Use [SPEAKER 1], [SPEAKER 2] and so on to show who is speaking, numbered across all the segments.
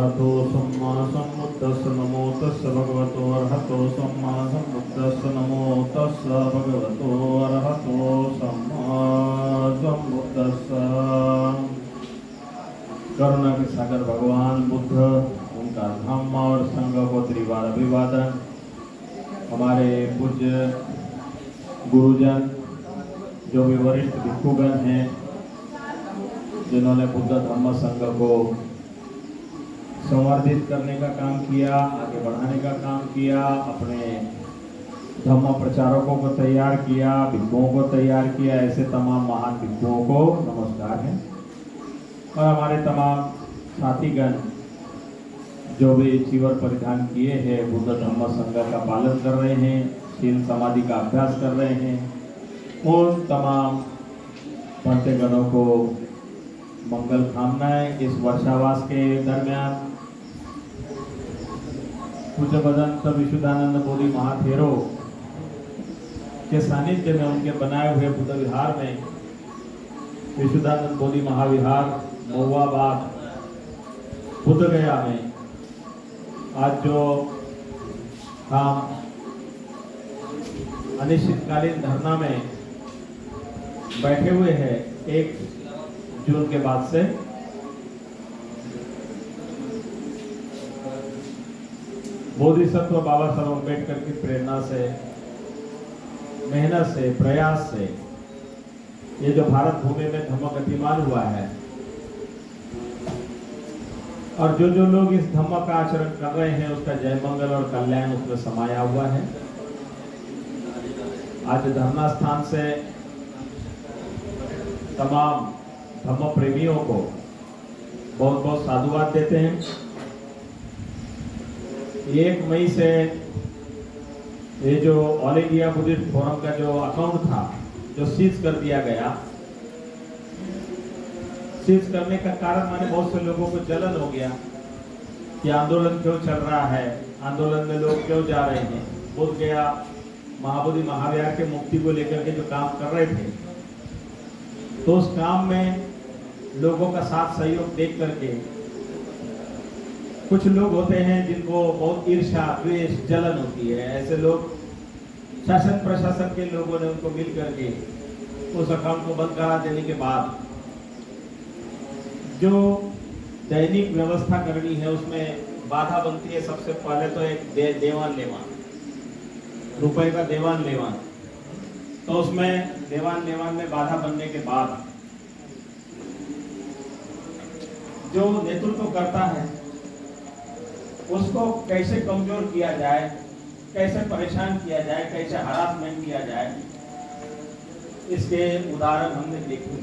[SPEAKER 1] अरहतो सम्मा सम्बुद्धस्स नमो तस्स भगवतो अरहतो सम्मा सम्बुद्धस्स नमो तस्स भगवतो अरहतो सम्मा सम्बुद्धस्स। करुणा के सागर भगवान बुद्ध, उनका धम्म और संघ को त्रिवार अभिवादन। हमारे पूज्य गुरुजन जो भी वरिष्ठ भिक्षुगण हैं, जिन्होंने बुद्ध धम्म संघ को संवर्धित करने का काम किया, आगे बढ़ाने का काम किया, अपने धम्म प्रचारकों को तैयार किया, भिक्षुओं को तैयार किया, ऐसे तमाम महान भिक्षुओं को नमस्कार है। और हमारे तमाम साथीगण जो भी चीवर परिधान किए हैं, बुद्ध धम्म संघ का पालन कर रहे हैं, शील समाधि का अभ्यास कर रहे हैं, उन तमाम पंथगणों को मंगल कामनाएं। इस वर्षावास के दरमियान पूज्य भदंत विशुद्धानंद बोधि महाथेरो के सानिध्य में उनके बनाए हुए बुद्ध विहार में, विशुद्धानंद बोधि महाविहार महुआबाद बुद्ध गया में आज जो हम अनिश्चितकालीन धरना में बैठे हुए हैं, 1 जून के बाद से बोधिसत्व बाबा साहब अम्बेडकर की प्रेरणा से, मेहनत से, प्रयास से ये जो भारत भूमि में धम्म गतिमान हुआ है, और जो जो लोग इस धम्म का आचरण कर रहे हैं, उसका जय मंगल और कल्याण उसमें समाया हुआ है। आज धरना स्थान से तमाम धम्म प्रेमियों को बहुत बहुत साधुवाद देते हैं। 1 मई से ये जो ऑल इंडिया बुद्धिस्ट फोरम का जो अकाउंट था, जो सीज कर दिया गया, सीज करने का कारण माने बहुत से लोगों को जलन हो गया कि आंदोलन क्यों चल रहा है, आंदोलन में लोग क्यों जा रहे हैं। बोध गया महाबोधि महाविहार के मुक्ति को लेकर के जो काम कर रहे थे, तो उस काम में लोगों का साथ सहयोग देख करके कुछ लोग होते हैं जिनको बहुत ईर्ष्या, द्वेष, जलन होती है। ऐसे लोग शासन प्रशासन के लोगों ने उनको मिल करके उस अकाउंट को बंद करा देने के बाद जो दैनिक व्यवस्था करनी है उसमें बाधा बनती है। सबसे पहले तो एक देवान लेवान, रुपए का देवान लेवान, तो उसमें देवान लेवान में बाधा बनने के बाद जो नेतृत्व करता है उसको कैसे कमजोर किया जाए, कैसे परेशान किया जाए, कैसे हरासमेंट किया जाए, इसके उदाहरण हमने देखे।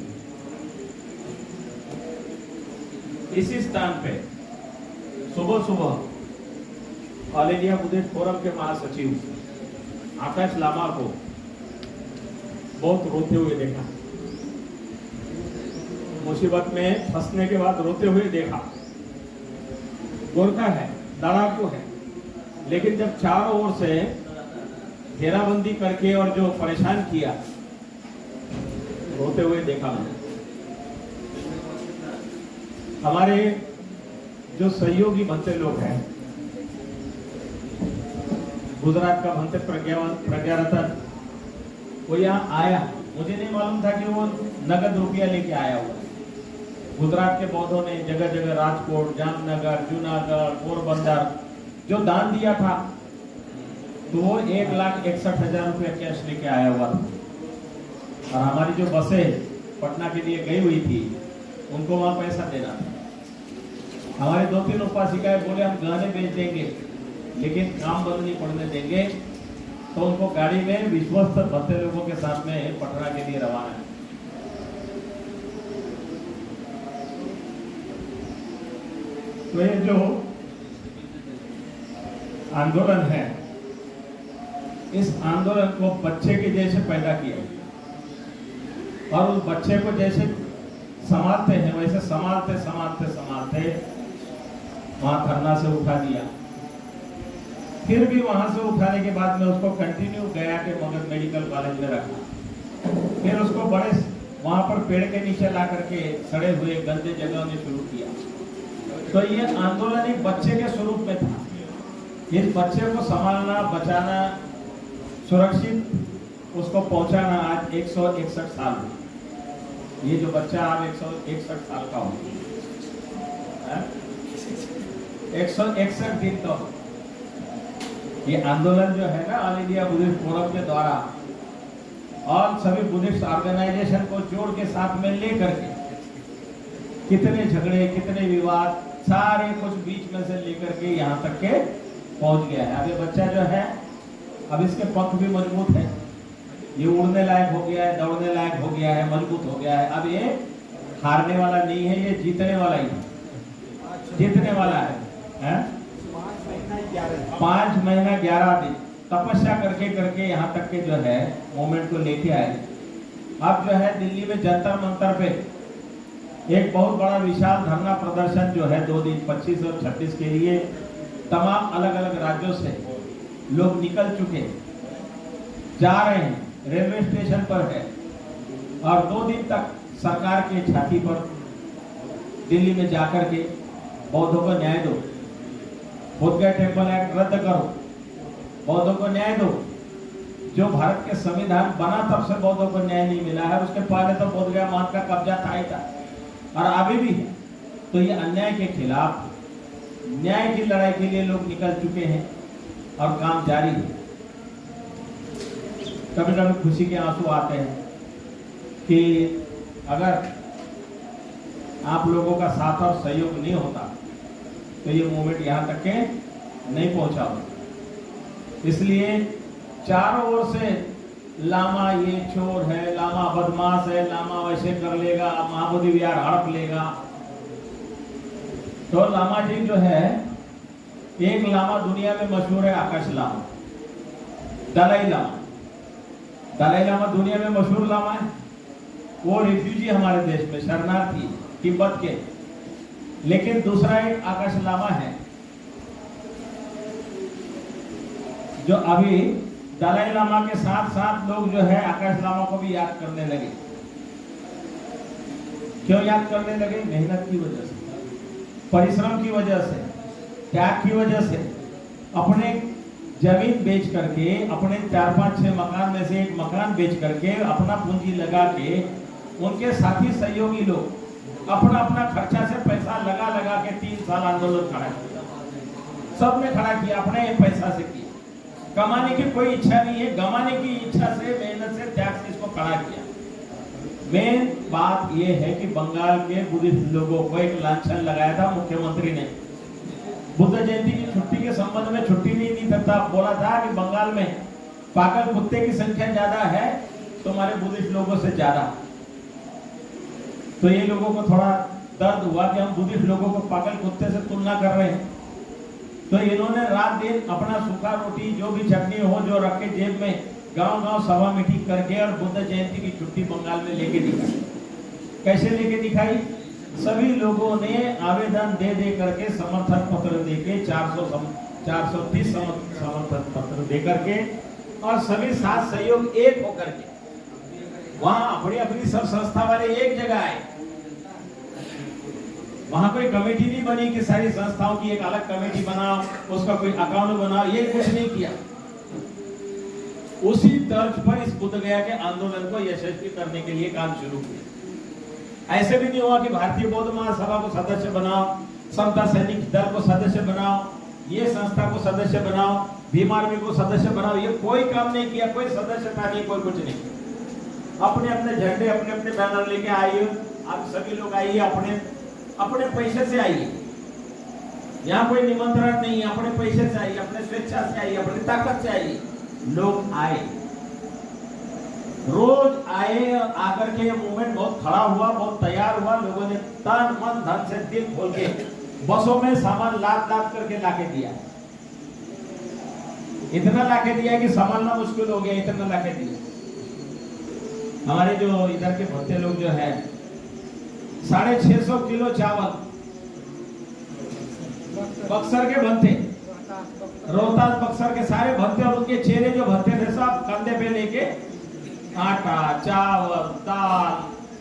[SPEAKER 1] इसी स्थान पे सुबह सुबह ऑल इंडिया बुद्धिस्ट फोरम के महासचिव आकाश लामा को बहुत रोते हुए देखा, मुसीबत में फंसने के बाद रोते हुए देखा। गोरखा है, लड़ाकू है, लेकिन जब चारों ओर से घेराबंदी करके और जो परेशान किया, रोते हुए देखा मैंने। हमारे जो सहयोगी भंते लोग हैं, गुजरात का भंते प्रज्ञारतन, वो यहाँ आया, मुझे नहीं मालूम था कि वो नगद रुपया लेके आया हुआ। गुजरात के बौद्धों ने जगह जगह राजकोट, जामनगर, जूनागढ़, पोरबंदर जो दान दिया था, तो वो 1,61,000 रुपया कैश लेके आया हुआ था। और हमारी जो बसें पटना के लिए गई हुई थी, उनको वहां पैसा देना था। हमारे 2-3 उपासिकाएं बोले हम गहने बेच देंगे, लेकिन काम बंद नहीं पड़ने देंगे, तो उनको गाड़ी में विश्वस्त भत्ते लोगों के साथ में पटना के लिए रवाना है। तो ये जो आंदोलन है, इस आंदोलन को बच्चे के जैसे पैदा किया और उस बच्चे को जैसे संभालते हैं वैसे संभालते संभालते संभालते वहां धरना से उठा दिया। फिर भी वहां से उठाने के बाद में उसको कंटिन्यू गया के मगध मेडिकल कॉलेज में रखा। फिर उसको बड़े वहां पर पेड़ के नीचे ला करके सड़े हुए गंदे जगह में शुरू किया। तो ये आंदोलन एक बच्चे के स्वरूप में था। इस बच्चे को संभालना, बचाना, सुरक्षित उसको पहुंचाना आज 161 साल में। ये जो बच्चा अब 161 साल का हो, 161 दिन का हो। ये आंदोलन जो है ना ऑल इंडिया बुद्धिस्ट फोरम के द्वारा और सभी बुद्धिस्ट ऑर्गेनाइजेशन को जोड़ के साथ में लेकर के कितने झगड़े, कितने विवाद, सारे कुछ बीच में से लेकर के यहाँ तक के पहुंच गया है। अब ये बच्चा जो है, अब इसके पंख भी मजबूत है, ये उड़ने लायक हो गया है, दौड़ने लायक हो गया है, मजबूत हो गया है। अब ये हारने वाला नहीं है, ये जीतने वाला ही है, जीतने वाला है। 5 महीना 11 दिन तपस्या करके करके यहाँ तक के जो है मूवमेंट को लेके आए। अब जो है दिल्ली में जंतर मंतर पे एक बहुत बड़ा विशाल धरना प्रदर्शन जो है 2 दिन 25 और 26 के लिए तमाम अलग अलग राज्यों से लोग निकल चुके जा रहे हैं, रेलवे स्टेशन पर है। और 2 दिन तक सरकार के छाती पर दिल्ली में जाकर के बौद्धों को न्याय दो, बोधगया टेम्पल एक्ट रद्द करो, बौद्धों को न्याय दो। जो भारत के संविधान बना तब से बौद्धों को न्याय नहीं मिला है, उसके पहले तो बोधगया मठ का कब्जा था ही था और अभी भी है। तो ये अन्याय के खिलाफ न्याय की लड़ाई के लिए लोग निकल चुके हैं और काम जारी है। कभी कभी खुशी के आंसू आते हैं कि अगर आप लोगों का साथ और सहयोग नहीं होता तो ये मूवमेंट यहाँ तक के नहीं पहुंचा होता। इसलिए चारों ओर से लामा ये चोर है, लामा बदमाश है, लामा वैसे कर लेगा, महाबोधि विहार हड़प लेगा। तो लामा जी जो है, एक लामा दुनिया में मशहूर है, आकाश लामा, दलाई लामा। दलाई लामा दुनिया में मशहूर लामा है। वो रिफ्यूजी हमारे देश में शरणार्थी तिब्बत के। लेकिन दूसरा एक आकाश लामा है जो अभी दलाई लामा के साथ साथ लोग जो है आकाश लामा को भी याद करने लगे। क्यों याद करने लगे? मेहनत की वजह से, परिश्रम की वजह से, त्याग की वजह से। अपने जमीन बेच करके, अपने 4, 5, 6 मकान में से एक मकान बेच करके, अपना पूंजी लगा के, उनके साथी सहयोगी लोग अपना अपना खर्चा से पैसा लगा लगा के 3 साल आंदोलन खड़ा किया। सबने खड़ा किया, अपने पैसा से किया। कमाने की कोई इच्छा नहीं है, गमाने की इच्छा से, मेहनत से, त्याग से इसको खड़ा किया। मेन बात यह है कि बंगाल के बुद्धिस्ट लोगों को एक लांछन लगाया था मुख्यमंत्री ने। बुद्ध जयंती की छुट्टी के संबंध में छुट्टी नहीं देता, बोला था कि बंगाल में पागल कुत्ते की संख्या ज्यादा है तुम्हारे बुद्धिस्ट लोगों से ज्यादा। तो ये लोगों को थोड़ा दर्द हुआ कि हम बुद्धिस्ट लोगों को पागल कुत्ते से तुलना कर रहे हैं। तो इन्होंने रात दिन अपना सूखा रोटी, जो भी चटनी हो, जो रख के जेब में गांव-गांव सभा मीटिंग करके और बुद्ध जयंती की छुट्टी बंगाल में लेके दिखाई। कैसे लेके दिखाई? सभी लोगों ने आवेदन दे दे करके, समर्थन पत्र देके, 430 समर्थन पत्र दे करके, और सभी साथ सहयोग एक होकर के वहां अपनी अपनी सब संस्था वाले एक जगह आए। वहां कोई कमेटी नहीं बनी कि सारी संस्थाओं की एक अलग कमेटी बनाओ, उसका कोई अकाउंट बनाओ, ये कुछ नहीं किया। उसी तर्ज पर इस बुद्धगया के आंदोलन को यशस्वी करने के लिए काम शुरू किया। ऐसे भी नहीं हुआ कि भारतीय बौद्ध महासभा को सदस्य बनाओ, समता सैनिक दल को सदस्य बनाओ, ये संस्था को सदस्य बनाओ, भीम आर्मी को सदस्य बनाओ, ये कोई काम नहीं किया। कोई सदस्यता नहीं, कोई कुछ नहीं। अपने अपने झंडे, अपने अपने बैनर लेके आइए। आप सभी लोग आइए, अपने अपने पैसे से आइए। यहाँ कोई निमंत्रण नहीं है, अपने पैसे से आइए, अपने स्वेच्छा से आइए, अपनी ताकत से आइए। लोग आए, रोज आए। आकर के ये मूवमेंट बहुत खड़ा हुआ, बहुत तैयार हुआ। लोगों ने तन मन धन से दिल खोल के बसों में सामान लाद लाद करके लाके दिया। इतना लाके दिया कि संभालना मुश्किल हो गया, इतना लाके दिया। हमारे जो इधर के भत्ते लोग जो है, 650 किलो चावल बक्सर के भत्ते, रोहतास बक्सर के सारे भत्ते और उनके चेहरे जो भत्ते थे सब कंधे पे लेके आटा, चावल, दाल,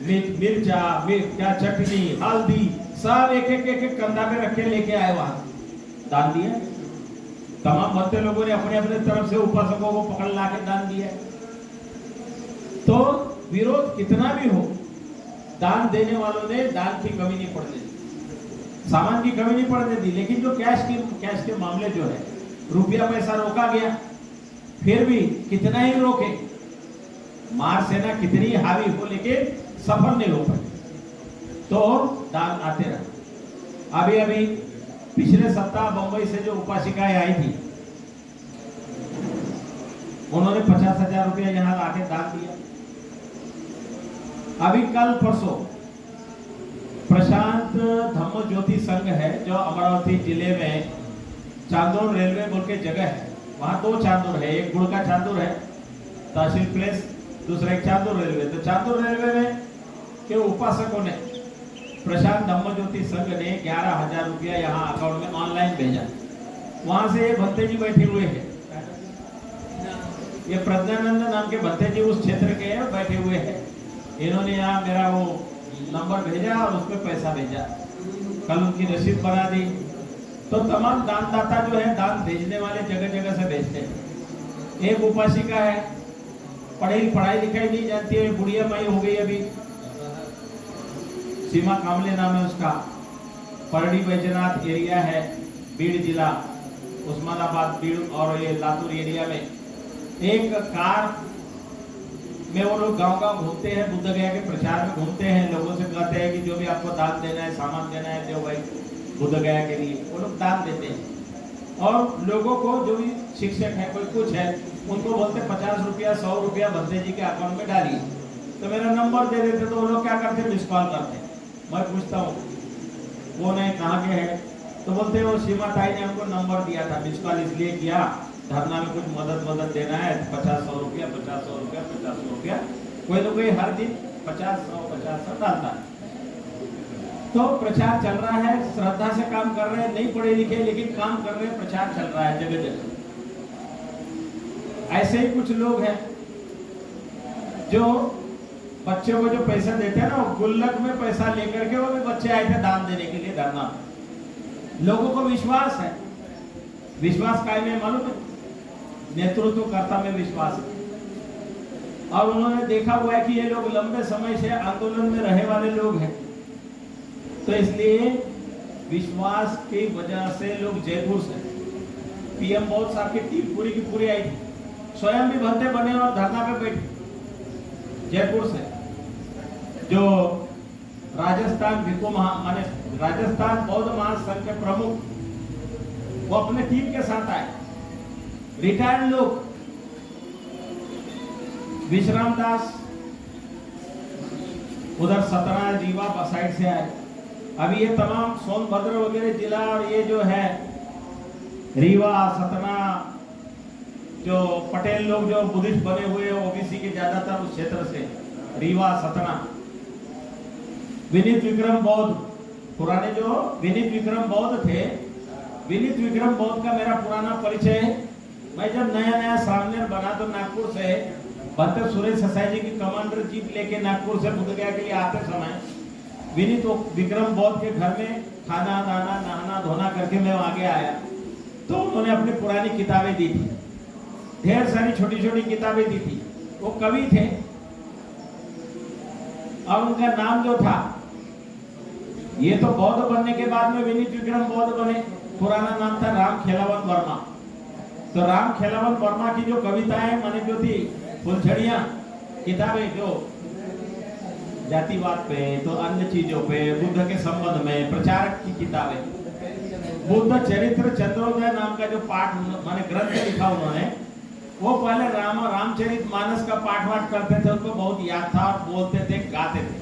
[SPEAKER 1] मिर्चा, क्या चटनी, हल्दी, सब एक कंधा पे रख के लेके आए, वहां दान दिया। तमाम भक्त लोगों ने अपने अपने तरफ से उपासकों को पकड़ ला के दान दिया। तो विरोध कितना भी हो, दान देने वालों ने दान की कमी नहीं पड़ने दी, सामान की कमी नहीं पड़ने दी। लेकिन जो कैश के मामले जो है, रुपया पैसा रोका गया, फिर भी कितना ही रोके, मार सेना कितनी हावी हो, लेकिन सफल नहीं हो पाए, तो दान आते रहे। अभी अभी पिछले सप्ताह बंबई से जो उपासिकाएं आई थी, उन्होंने 50,000 रुपया यहाँ लाके दान दिया। अभी कल परसों प्रशांत धम्म ज्योति संघ है, जो अमरावती जिले में चांदोर रेलवे बोल के जगह है, वहां 2 चांदोर है, एक गुड़ का चांदोर है तहसील प्लेस, दूसरा एक चांदोर रेलवे। तो चांदोर रेलवे में के उपासकों ने, प्रशांत धम्म ज्योति संघ ने 11,000 रुपया यहाँ अकाउंट में ऑनलाइन भेजा। वहां से ये भंते जी बैठे हुए हैं, ये प्रज्ञानंद नाम के भंते जी उस क्षेत्र के हैं, बैठे हुए हैं। इन्होंने यहाँ मेरा वो नंबर भेजा और उस पर पैसा भेजा, कल उनकी रसीद बना दी। तो तमाम दानदाता जो है, दान भेजने वाले जगह जगह से भेजते हैं। एक उपासिका है, पढ़ाई लिखाई नहीं जानती है, बुढ़िया माई हो गई अभी, सीमा कामले नाम है उसका, परडी बैजनाथ एरिया है, बीड़ जिला, उस्मानाबाद बीड़ और ये लातूर एरिया में। एक कार में वो लोग गांव घूमते हैं, बुद्ध गया के प्रचार में घूमते हैं, लोगों से कहते हैं कि जो भी आपको दान देना है, सामान देना है, दो भाई बुद्ध गया के लिए, वो लोग दान देते हैं। और लोगों को जो भी शिक्षक है, कोई कुछ है, उनको बोलते 50 रुपया 100 रुपया भंते जी के अकाउंट में डालिए। तो मेरा नंबर दे देते, तो वो लोग क्या करते, मिस कॉल करते हैं। मैं पूछता हूँ वो नहीं कहाँ के है, तो बोलते वो सीमा ताई ने हमको नंबर दिया था, मिस कॉल इसलिए किया, धरना में कुछ मदद देना है, 50-100 रुपया 50-100 रुपया 50-100 रुपया, कोई ना कोई हर दिन 50-100 डालता है। तो प्रचार चल रहा है, श्रद्धा से काम कर रहे हैं, नहीं पढ़े लिखे लेकिन काम कर रहे हैं, प्रचार चल रहा है जगह जगह। ऐसे ही कुछ लोग हैं जो बच्चों को जो पैसा देते हैं ना, गुल्लक में पैसा लेकर के, वो भी बच्चे आए थे दान देने के लिए धरना। लोगों को विश्वास है, विश्वास कायम है, मालूम है, नेतृत्वकर्ता में विश्वास है। और उन्होंने देखा हुआ है कि ये लोग लंबे समय से आंदोलन में रहे वाले लोग हैं, तो इसलिए विश्वास की वजह से लोग जयपुर से, पीएम बहुत साहब की टीम पूरी की पूरी आई थी, स्वयं भी भंते बने और धरना पे बैठे जयपुर से। जो राजस्थान माने राजस्थान बौद्ध महासंघ के प्रमुख, वो अपने टीम के साथ आए, रिटायर्ड लोग, विश्राम दास उधर सतना रीवा साइड से आए। अभी ये तमाम सोनभद्र वगैरह जिला और ये जो है रीवा सतना, जो पटेल लोग जो बुद्धिस्ट बने हुए ओबीसी के ज्यादातर उस क्षेत्र से, रीवा सतना, विनीत विक्रम बौद्ध, पुराने जो विनीत विक्रम बौद्ध थे, विनीत विक्रम बौद्ध का मेरा पुराना परिचय है। मैं जब नया सामने बना तो नागपुर से भक्त सुरेश ससाई जी की कमांडर जीप लेके नागपुर से बुद्ध गया के लिए आते समय विनीत विक्रम बौद्ध के घर में खाना दाना नहाना धोना करके मैं आगे आया, तो उन्होंने अपनी पुरानी किताबें दी थी, ढेर सारी छोटी छोटी किताबें दी थी। वो कवि थे और उनका नाम जो था, ये तो बौद्ध बनने के बाद में विनीत विक्रम बौद्ध बने, पुराना नाम था राम खेलावन वर्मा। तो राम खेलावन वर्मा की जो कविताएं माने जो थी फुलझड़ियां किताबें, जो जातिवाद पे तो अन्य चीजों पे, बुद्ध के संबंध में प्रचारक की किताबें, बुद्ध चरित्र चंद्रोदय नाम का जो पाठ माने ग्रंथ लिखा उन्होंने, वो पहले रामचरित मानस का पाठ वाठ करते थे, उनको बहुत याद था और बोलते थे, गाते थे।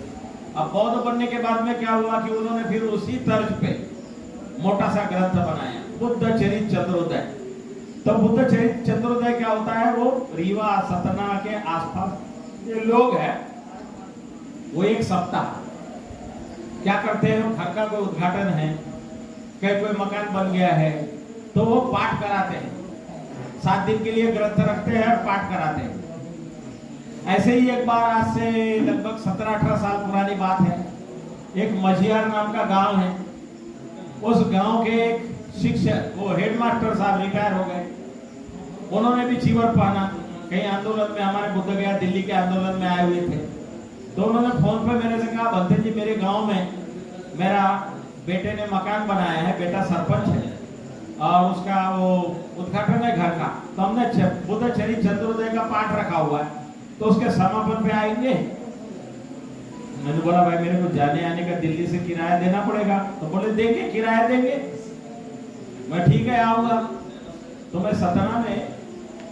[SPEAKER 1] अब बौद्ध बनने के बाद में क्या हुआ कि उन्होंने फिर उसी तर्ज पे मोटा सा ग्रंथ बनाया, बुद्ध चरित चंद्रोदय। तो बुद्ध चरित चंद्रोदय क्या होता है, वो रीवा सतना के आसपास ये लोग हैं, वो एक सप्ताह क्या करते हैं, घर का कोई उद्घाटन है, कहीं कोई मकान बन गया है, तो वो पाठ कराते हैं, 7 दिन के लिए ग्रंथ रखते हैं और पाठ कराते हैं। ऐसे ही एक बार आज से लगभग 17-18 साल पुरानी बात है, एक मझियार नाम का गांव है, उस गांव के एक शिक्षक, वो हेडमास्टर साहब रिटायर हो गए, उन्होंने भी चीवर पहना, कहीं आंदोलन में, हमारे बुद्ध गया दिल्ली के आंदोलन में आए हुए थे, तो उन्होंने फोन पे मेरे से कहा, भंते जी मेरे गांव में मेरा बेटे ने मकान बनाया है, बेटा सरपंच है और उसका वो उद्घाटन है घर का, तो हमने बुद्ध चरित्र चंद्रोदय का पाठ रखा हुआ है, तो उसके समापन पे आएंगे। मैंने बोला भाई मेरे को जाने आने का दिल्ली से किराया देना पड़ेगा, तो बोले देंगे, किराया देंगे। मैं ठीक है आऊंगा। तो मैं सतना में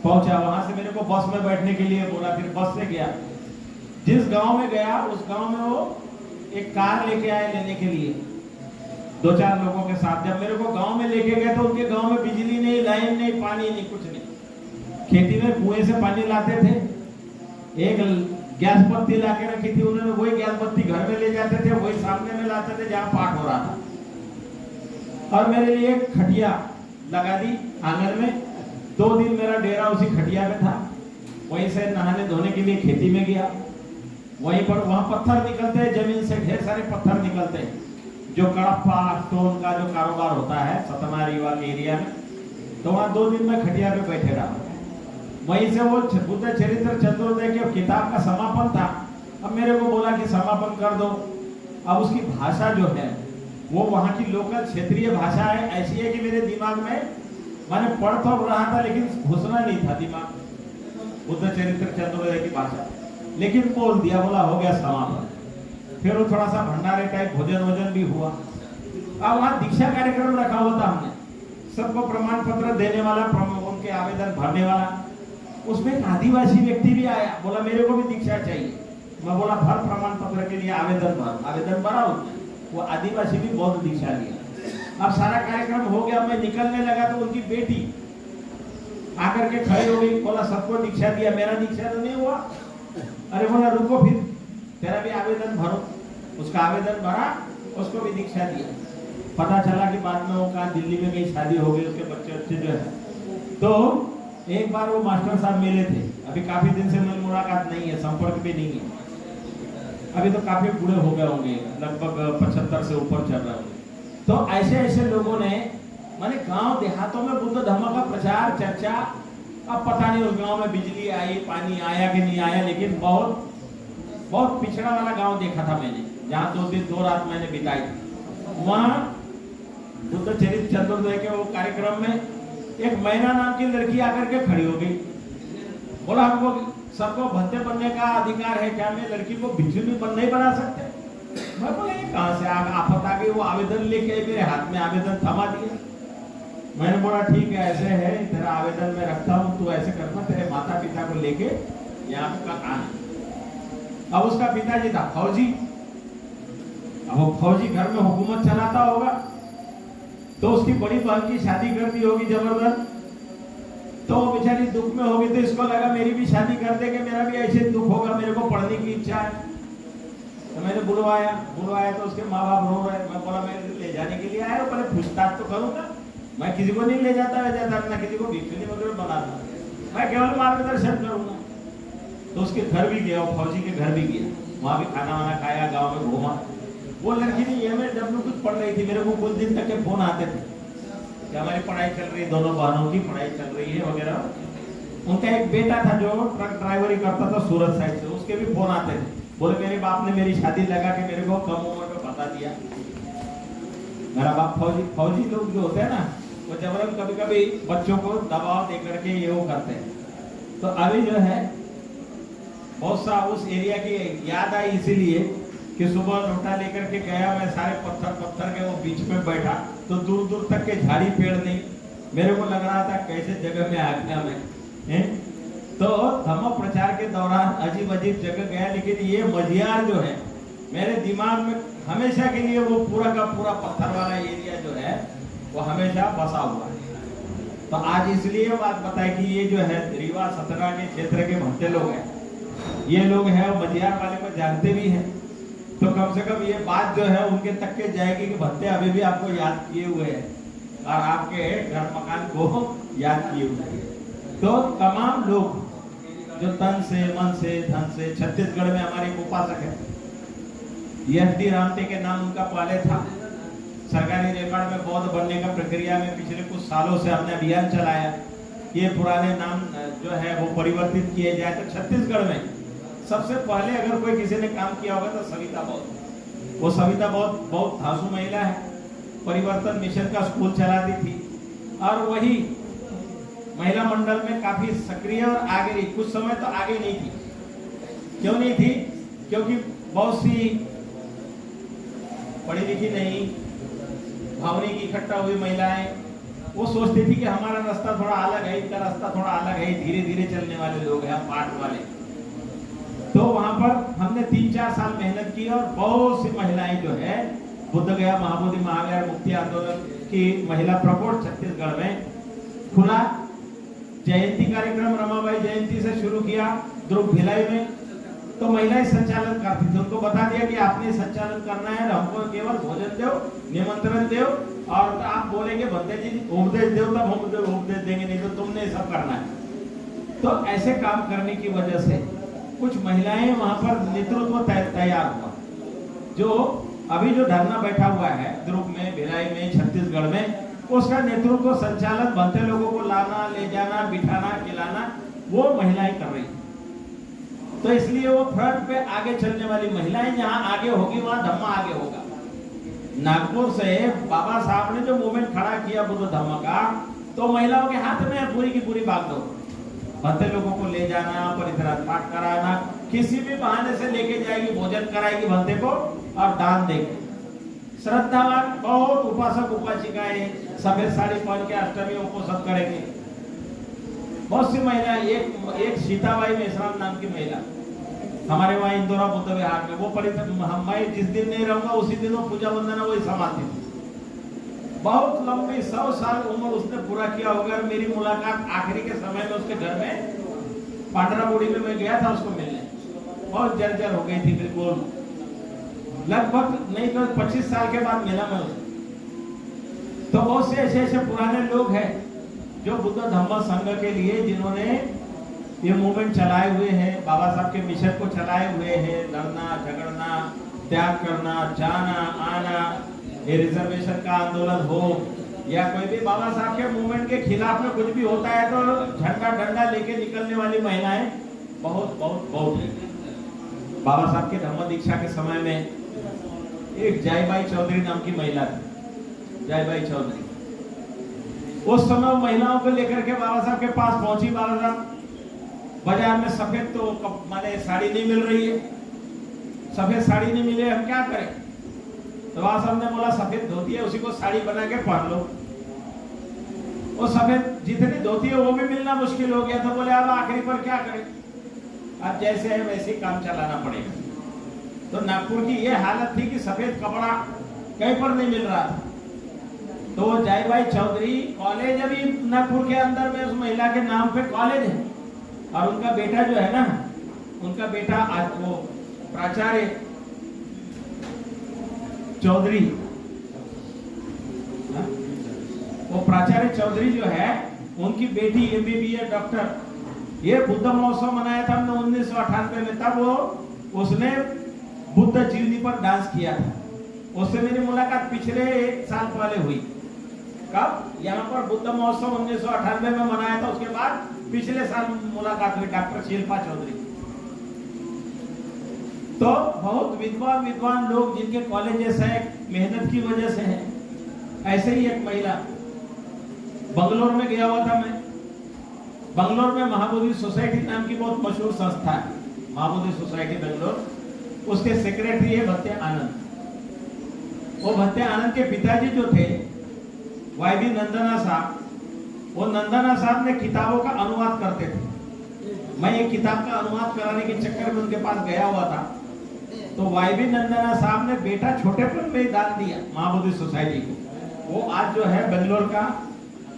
[SPEAKER 1] पहुंचा, वहां से मेरे को बस में बैठने के लिए बोला, फिर बस से गया। जिस गांव में गया उस गांव में वो एक कार लेके आए लेने के लिए 2-4 लोगों के साथ। जब मेरे को गांव में लेके गए तो उनके गांव में बिजली नहीं, लाइन नहीं, पानी नहीं, कुछ नहीं। खेती में कुएं से पानी लाते थे, एक गैस बत्ती ला के रखी थी उन्होंने, वही गैस बत्ती घर में ले जाते थे, वही सामने में लाते थे जहाँ पाठ हो रहा था। और मेरे लिए एक खटिया लगा दी आंगन में। 2 दिन मेरा डेरा उसी खटिया में था। वहीं से नहाने धोने के लिए खेती में गया। वहीं पर वहां पत्थर निकलते हैं, जमीन से ढेर सारे पत्थर निकलते हैं, जो कड़प्पा स्टोन का जो कारोबार होता है सतना रीवा के एरिया में। तो वहां 2 दिन में खटिया पे बैठे रहा। वहीं से वो बुद्ध चरित्र चंद्रोदय के किताब का समापन था। अब मेरे को बोला कि समापन कर दो। अब उसकी भाषा जो है वो वहां की लोकल क्षेत्रीय भाषा है, ऐसी है कि मेरे दिमाग में, मैंने पढ़ तो रहा था लेकिन घुसना नहीं था दिमाग, बुद्ध चरित्र चंद्रोदय की भाषा, लेकिन बोल दिया, बोला हो गया समापन। फिर वो थोड़ा सा भंडारे टाइप भोजन वोजन भी हुआ। अब वहां दीक्षा कार्यक्रम रखा हुआ था हमने, सबको प्रमाण पत्र देने वाला, उनके आवेदन भरने वाला। उसमें एक आदिवासी व्यक्ति भी आया, बोला मेरे को भी दीक्षा चाहिए। मैं बोला भर प्रमाण पत्र के लिए आवेदन भर। आवेदन भरा उसने, वो आदिवासी भी बौद्ध दीक्षा लिया। अब सारा कार्यक्रम हो गया, मैं निकलने लगा तो उनकी बेटी आकर के खड़ी हो गई, बोला सबको दीक्षा दिया, मेरा दीक्षा तो नहीं हुआ। अरे बोला रुको, फिर तेरा भी आवेदन भरो। उसका आवेदन भरा, उसको भी दीक्षा दिया। पता चला कि बाद में वो कहा दिल्ली में कहीं शादी हो गई, उसके बच्चे जो है। तो एक बार वो मास्टर साहब मिले थे, अभी काफी दिन से मेरी मुलाकात नहीं है, संपर्क भी नहीं है। अभी तो काफी बूढ़े हो गए होंगे, लगभग 75 से ऊपर चल रहे होंगे। तो ऐसे ऐसे लोगों ने, माने गांव देहातों में बुद्ध धर्म का प्रचार चर्चा, अब पता नहीं उस गांव में बिजली आई, पानी आया कि नहीं आया, लेकिन बहुत बहुत पिछड़ा वाला गांव देखा था मैंने, जहाँ 2 दिन 2 रात मैंने बिताई। वहां बुद्ध चरित्र चंद्रोदय के वो कार्यक्रम में एक मैना नाम की लड़की आकर के खड़ी हो गई। बोला हमको सबको भत्ते बनने का अधिकार है, क्या मैं लड़की को भिक्षु भी नहीं बना सकते? मैं बोला ये कहां से आफत आ गई? वो आवेदन लेके मेरे हाथ में आवेदन थमा दिया। मैंने बोला ठीक है, ऐसे है, तेरा आवेदन मैं रखता हूँ, तू ऐसे करना, तेरे माता पिता को लेके यहाँ पे आना। अब उसका पिताजी था फौजी। अब वो फौजी घर में हुकूमत चलाता होगा, तो उसकी बड़ी बहन की शादी कर दी होगी जबरदस्त। तो वो बेचारी दुख में होगी, तो इसको लगा मेरी भी शादी कर देंगे, मेरा भी ऐसे दुख होगा, मेरे को पढ़ने की इच्छा है। तो मैंने बुलवाया तो उसके माँ बाप रो रहे। मैं बोला मैं ले जाने के लिए आया हूँ, पहले पूछताछ तो करूंगा। मैं किसी को नहीं ले जाता ना किसी को भिक्षुनी वगैरह बनाता, मैं केवल मार्गदर्शन करूंगा। तो उसके घर भी गया, फौजी के घर भी गया, वहां भी खाना वाना खाया, गाँव में घूमा। वो लड़की ने MA कुछ पढ़ रही थी, मेरे को कुछ दिन तक के फोन आते थे कि हमारी पढ़ाई चल रही है, दोनों बहनों की पढ़ाई चल रही है वगैरह। उनका एक बेटा था जो ट्रक ड्राइवरी करता था सूरत साइड से, उसके भी फोन आते थे। बोले मेरे बाप ने मेरी शादी लगा के मेरे को कम उम्र में बता दिया। मेरा बाप फौजी लोग जो होते हैं ना, वो जबरन कभी कभी बच्चों को दबाव दे करके ये वो करते हैं। तो अभी जो है बहुत सा उस एरिया की याद आई, इसीलिए कि सुबह लोटा लेकर के गया मैं, सारे पत्थर के वो बीच में बैठा, तो दूर दूर तक के झाड़ी पेड़ नहीं। मेरे को लग रहा था कैसे जगह में आ गया मैं। तो धम्म प्रचार के दौरान अजीब अजीब जगह गया, लेकिन ये मझियार जो है मेरे दिमाग में हमेशा के लिए, वो पूरा का पूरा पत्थर वाला एरिया जो है वो हमेशा बसा हुआ है। तो आज इसलिए बात बताई कि ये जो है रीवा सतना के क्षेत्र के भट्टे लोग हैं, ये लोग हैं मझियार वाले को जानते भी हैं। तो कम से कम ये बात जो है उनके तक के जाएगी कि भत्ते अभी भी आपको याद किए हुए हैं और आपके घर मकान को याद किए हुए हैं। तो तमाम लोग जो तन से, मन से, धन से, छत्तीसगढ़ में हमारे एक उपासक है, एस.डी. रामटे के नाम उनका पहले था। सरकारी रिकॉर्ड में बौद्ध बनने का प्रक्रिया में पिछले कुछ सालों से हमने अभियान चलाया, ये पुराने नाम जो है वो परिवर्तित किए जाए। तो छत्तीसगढ़ में सबसे पहले अगर कोई किसी ने काम किया होगा तो सविता बौद्ध। वो सविता बौद्ध बहुत धांसू महिला है, परिवर्तन मिशन का स्कूल चलाती थी और वही महिला मंडल में काफी सक्रिय और आगे रही। कुछ समय तो आगे नहीं थी। क्यों नहीं थी? क्योंकि बहुत सी पढ़ी लिखी नहीं, भावनिक इकट्ठा हुई महिलाएं वो सोचती थी कि हमारा रास्ता थोड़ा अलग है, इनका रास्ता थोड़ा अलग है, धीरे धीरे चलने वाले लोग हैं, हम पाठ वाले। तो वहां पर हमने 3-4 साल मेहनत की और बहुत सी महिलाएं जो है बुद्ध गया महाबोधि महाविहार मुक्ति आंदोलन की महिला प्रकोष्ठ छत्तीसगढ़ में खुला। जयंती कार्यक्रम रमाबाई जयंती से शुरू किया दुर्ग भिलाई में। तो महिलाएं संचालन करती थी, उनको बता दिया कि आपने संचालन करना है, हमको केवल भोजन दो, निमंत्रण दो और आप बोलेंगे बंदे जी उपदेश दो तब हम उपदेश देंगे, नहीं तो तुमने सब करना है। तो ऐसे काम करने की वजह से कुछ महिलाएं वहां पर नेतृत्व तैयार हुआ। जो अभी जो धरना बैठा हुआ है दुर्ग में, भिलाई में, छत्तीसगढ़ में, उसका नेतृत्व संचालन बनते लोगों को लाना, ले जाना, बिठाना, खिलाना वो महिलाएं कर रही। तो इसलिए वो फ्रंट पे आगे चलने वाली महिलाएं जहां आगे होगी वहां धम्मा आगे होगा। नागपुर से बाबा साहब ने जो मूवमेंट खड़ा किया बुद्ध धम्म का, तो महिलाओं के हाथ में पूरी की पूरी भागदौड़, भत्ते लोगों को ले जाना, परिधरात पाठ कराना, किसी भी बहाने से लेके जाएगी, भोजन कराएगी भत्ते को और दान देगी। श्रद्धावान बहुत उपासक उपासिकाएं सफेद साड़ी पहन के अष्टमी उपोषण करेंगे। बहुत सी महिलाएं, एक सीताबाई मेश्राम नाम की महिला हमारे वहाँ इंदौरा बुद्ध विहार में, वो मैं जिस दिन नहीं रहूंगा उसी दिन वो पूजा वंदना वही समाधि थी। बहुत लंबी 100 साल उम्र उसने पूरा किया होगा। मेरी मुलाकात आखिरी के समय में उसके घर में पांडराबुड़ी में मैं गया था उसको मिलने, बहुत जर्जर हो गई थी बिल्कुल। लगभग नहीं तो 25 साल के बाद मिला मैं उसको। तो बहुत से ऐसे पुराने लोग हैं जो बुद्ध धम्म संघ के लिए जिन्होंने ये मूवमेंट चलाए हुए हैं, बाबा साहब के मिशन को चलाए हुए हैं, लड़ना झगड़ना, त्याग करना, जाना आना, ये रिजर्वेशन का आंदोलन हो या कोई भी बाबा साहब के मूवमेंट के खिलाफ में कुछ भी होता है तो झंडा डंडा लेके निकलने वाली महिलाएं बहुत बहुत बहुत। बाबा साहब के धम्म दीक्षा के समय में एक जयबाई चौधरी नाम की महिला थी, जयबाई चौधरी। उस समय महिलाओं को लेकर के बाबा साहब के पास पहुंची। बाबा साहब बाजार में सफेद तो माने साड़ी नहीं मिल रही है, सफेद साड़ी नहीं मिले, हम क्या करें? तो बाबा साहब ने बोला सफेद धोती है उसी को साड़ी बना के पहन लो। वो सफेद जितनी धोती है वो भी मिलना मुश्किल हो गया। तो बोले अब आखिरी पर क्या करें, अब जैसे है वैसे ही काम चलाना पड़ेगा। तो नागपुर की ये हालत थी कि सफेद कपड़ा कहीं पर नहीं मिल रहा था। तो जयबाई चौधरी कॉलेज अभी नागपुर के अंदर में उस महिला के नाम पे कॉलेज है और उनका बेटा जो है ना, उनका बेटा आज वो प्राचार्य चौधरी, वो प्राचार्य चौधरी जो है उनकी बेटी एमबीबीएस डॉक्टर। ये बुद्ध महोत्सव मनाया था हमने 1998 में, तब वो उसने बुद्ध जीवनी पर डांस किया था। उससे मेरी मुलाकात पिछले 1 साल पहले हुई। कब? यहाँ पर बुद्ध महोत्सव 1998 में मनाया था, उसके बाद पिछले साल मुलाकात हुई डॉक्टर शिल्पा चौधरी। तो बहुत विद्वान लोग जिनके कॉलेजेस है, मेहनत की वजह से है। ऐसे ही एक महिला, बंगलोर में गया हुआ था मैं। बंगलोर में महाबोधि सोसाइटी नाम की बहुत मशहूर संस्था है, महाबोधि सोसाइटी बेंगलोर, उसके सेक्रेटरी है भत्ते आनंद। वो भत्ते आनंद के पिताजी जो थे वाईबी नंदना साहब, वो नंदना साहब ने किताबों का अनुवाद करते थे। मैं ये किताब का अनुवाद कराने के चक्कर में उनके पास गया हुआ था। तो वाईबी नंदना साहब ने बेटा छोटेपन में दान दिया महाबोधि सोसाइटी को। वो आज जो है बेंगलोर का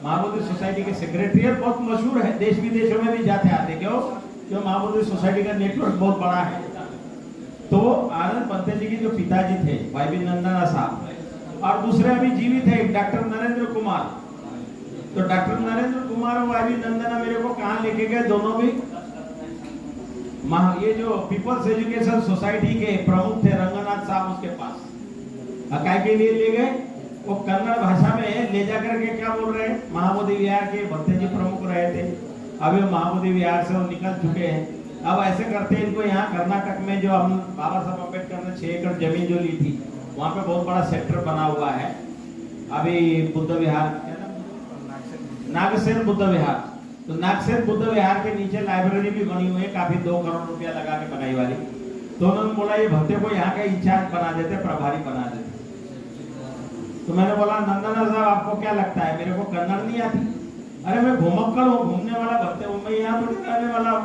[SPEAKER 1] महाबोधि सोसाइटी के सेक्रेटरी है, बहुत मशहूर है, देश विदेशों में भी जाते आते। क्यों महाबोधि सोसाइटी का नेटवर्क बहुत बड़ा है। तो आनंद पंते जी के जो पिताजी थे वाईबी नंदना साहब, और दूसरे अभी जीवित है डॉक्टर नरेंद्र कुमार। तो डॉक्टर नरेंद्र कुमार और वाईबी नंदना मेरे को कहाँ लेके गए, दोनों भी ये जो पीपल्स एजुकेशन सोसाइटी के प्रमुख थे रंगनाथ साहब, उसके पास काय के लिए ले गए, वो कन्नड़ भाषा में ले जाकर के क्या बोल रहे हैं, महाबोधि विहार के भत्ते जी प्रमुख रहे थे, अभी महाबोधि विहार से वो निकल चुके हैं। अब ऐसे करते हैं इनको यहाँ कर्नाटक में जो हम बाबा साहब अम्बेडकर ने 6 एकड़ जमीन जो ली थी, वहाँ पे बहुत बड़ा सेक्टर बना हुआ है अभी बुद्ध विहार, नागसेन बुद्ध विहार। तो नागसेन बुद्ध विहार के नीचे लाइब्रेरी भी बनी हुई है, काफी 2 करोड़ रुपया लगा के बनाई वाली। तो उन्होंने बोला ये भत्ते को यहाँ का इंचार्ज बना देते, प्रभारी बना देते। तो मैंने बोला नंदना साहब आपको क्या लगता है, मेरे को कन्नड़ नहीं आती? अरे मैं घुमक्कड़ हूँ, घूमने वाला भत्ते हूँ, मैं यहाँ थोड़ी रहने वाला हूँ,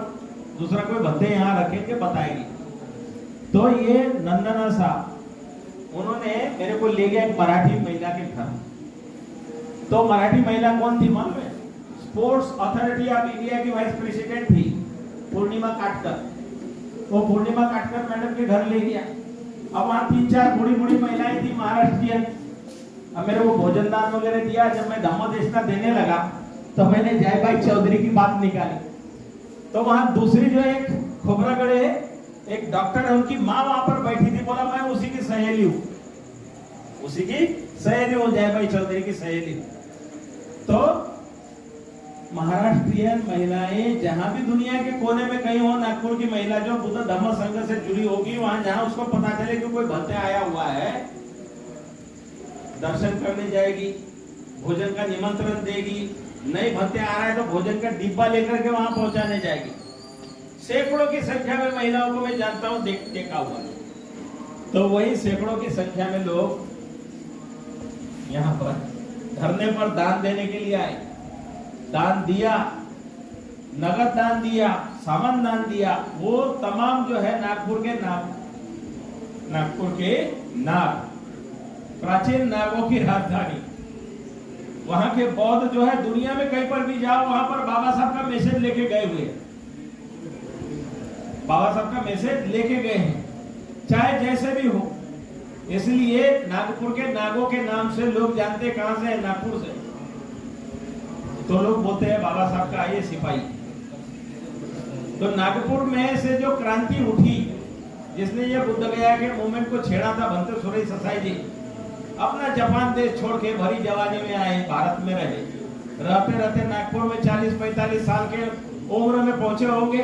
[SPEAKER 1] दूसरा कोई भत्ते यहाँ रखेंगे बताएगी। तो ये नंदना साहब उन्होंने मेरे को ले गया एक मराठी महिला के घर। तो मराठी महिला कौन थी मालूम है? स्पोर्ट्स अथॉरिटी ऑफ इंडिया की वाइस प्रेसिडेंट थी पूर्णिमा काटकर। वो पूर्णिमा काटकर मैडम के घर ले गया। अब वहाँ 3-4 बूढ़ी महिलाएं थी महाराष्ट्रियन। अब मेरे को भोजन दान वगैरह दिया। जब मैं धम्मदेशना देने लगा तो मैंने जय भाई चौधरी की बात निकाली। तो वहाँ दूसरी जो एक खोबरागढ़े एक डॉक्टर है, उनकी माँ वहां पर बैठी थी। बोला मैं उसी की सहेली हूँ, उसी की सहेली हूँ, जय भाई चौधरी की सहेली। तो महाराष्ट्रियन महिलाएं जहां भी दुनिया के कोने में कहीं हो, नागपुर की महिला जो बुद्ध धम्म संघ से जुड़ी होगी, वहां जहां उसको पता चले कि कोई भत्ते आया हुआ है, दर्शन करने जाएगी, भोजन का निमंत्रण देगी। नहीं भत्ते आ रहा है तो भोजन का डिब्बा लेकर के वहां पहुंचाने जाएगी। सैकड़ों की संख्या में महिलाओं को मैं जानता हूं, देखा हुआ। तो वही सैकड़ों की संख्या में लोग यहाँ पर धरने पर दान देने के लिए आए। दान दिया, नगद दान दिया, सामान दान दिया। वो तमाम जो है नागपुर के नाग, प्राचीन नागों की राजधानी, वहां के बौद्ध जो है दुनिया में कहीं पर भी जाओ वहां पर बाबा साहब का मैसेज लेके गए हुए हैं। बाबा साहब का मैसेज लेके गए हैं, चाहे जैसे भी हो। इसलिए नागपुर के नागों के नाम से लोग जानते कहां से है, नागपुर से। तो लोग बोलते हैं बाबा साहब का ये सिपाही। तो नागपुर में से जो क्रांति उठी, जिसने ये बुद्ध गया के मूवमेंट को छेड़ा था, भंते सुरेश ससाई जी अपना जापान देश छोड़ के भरी जवानी में आए, भारत में रहे। रहते रहते नागपुर में 40-45 साल के उम्र में पहुंचे होंगे।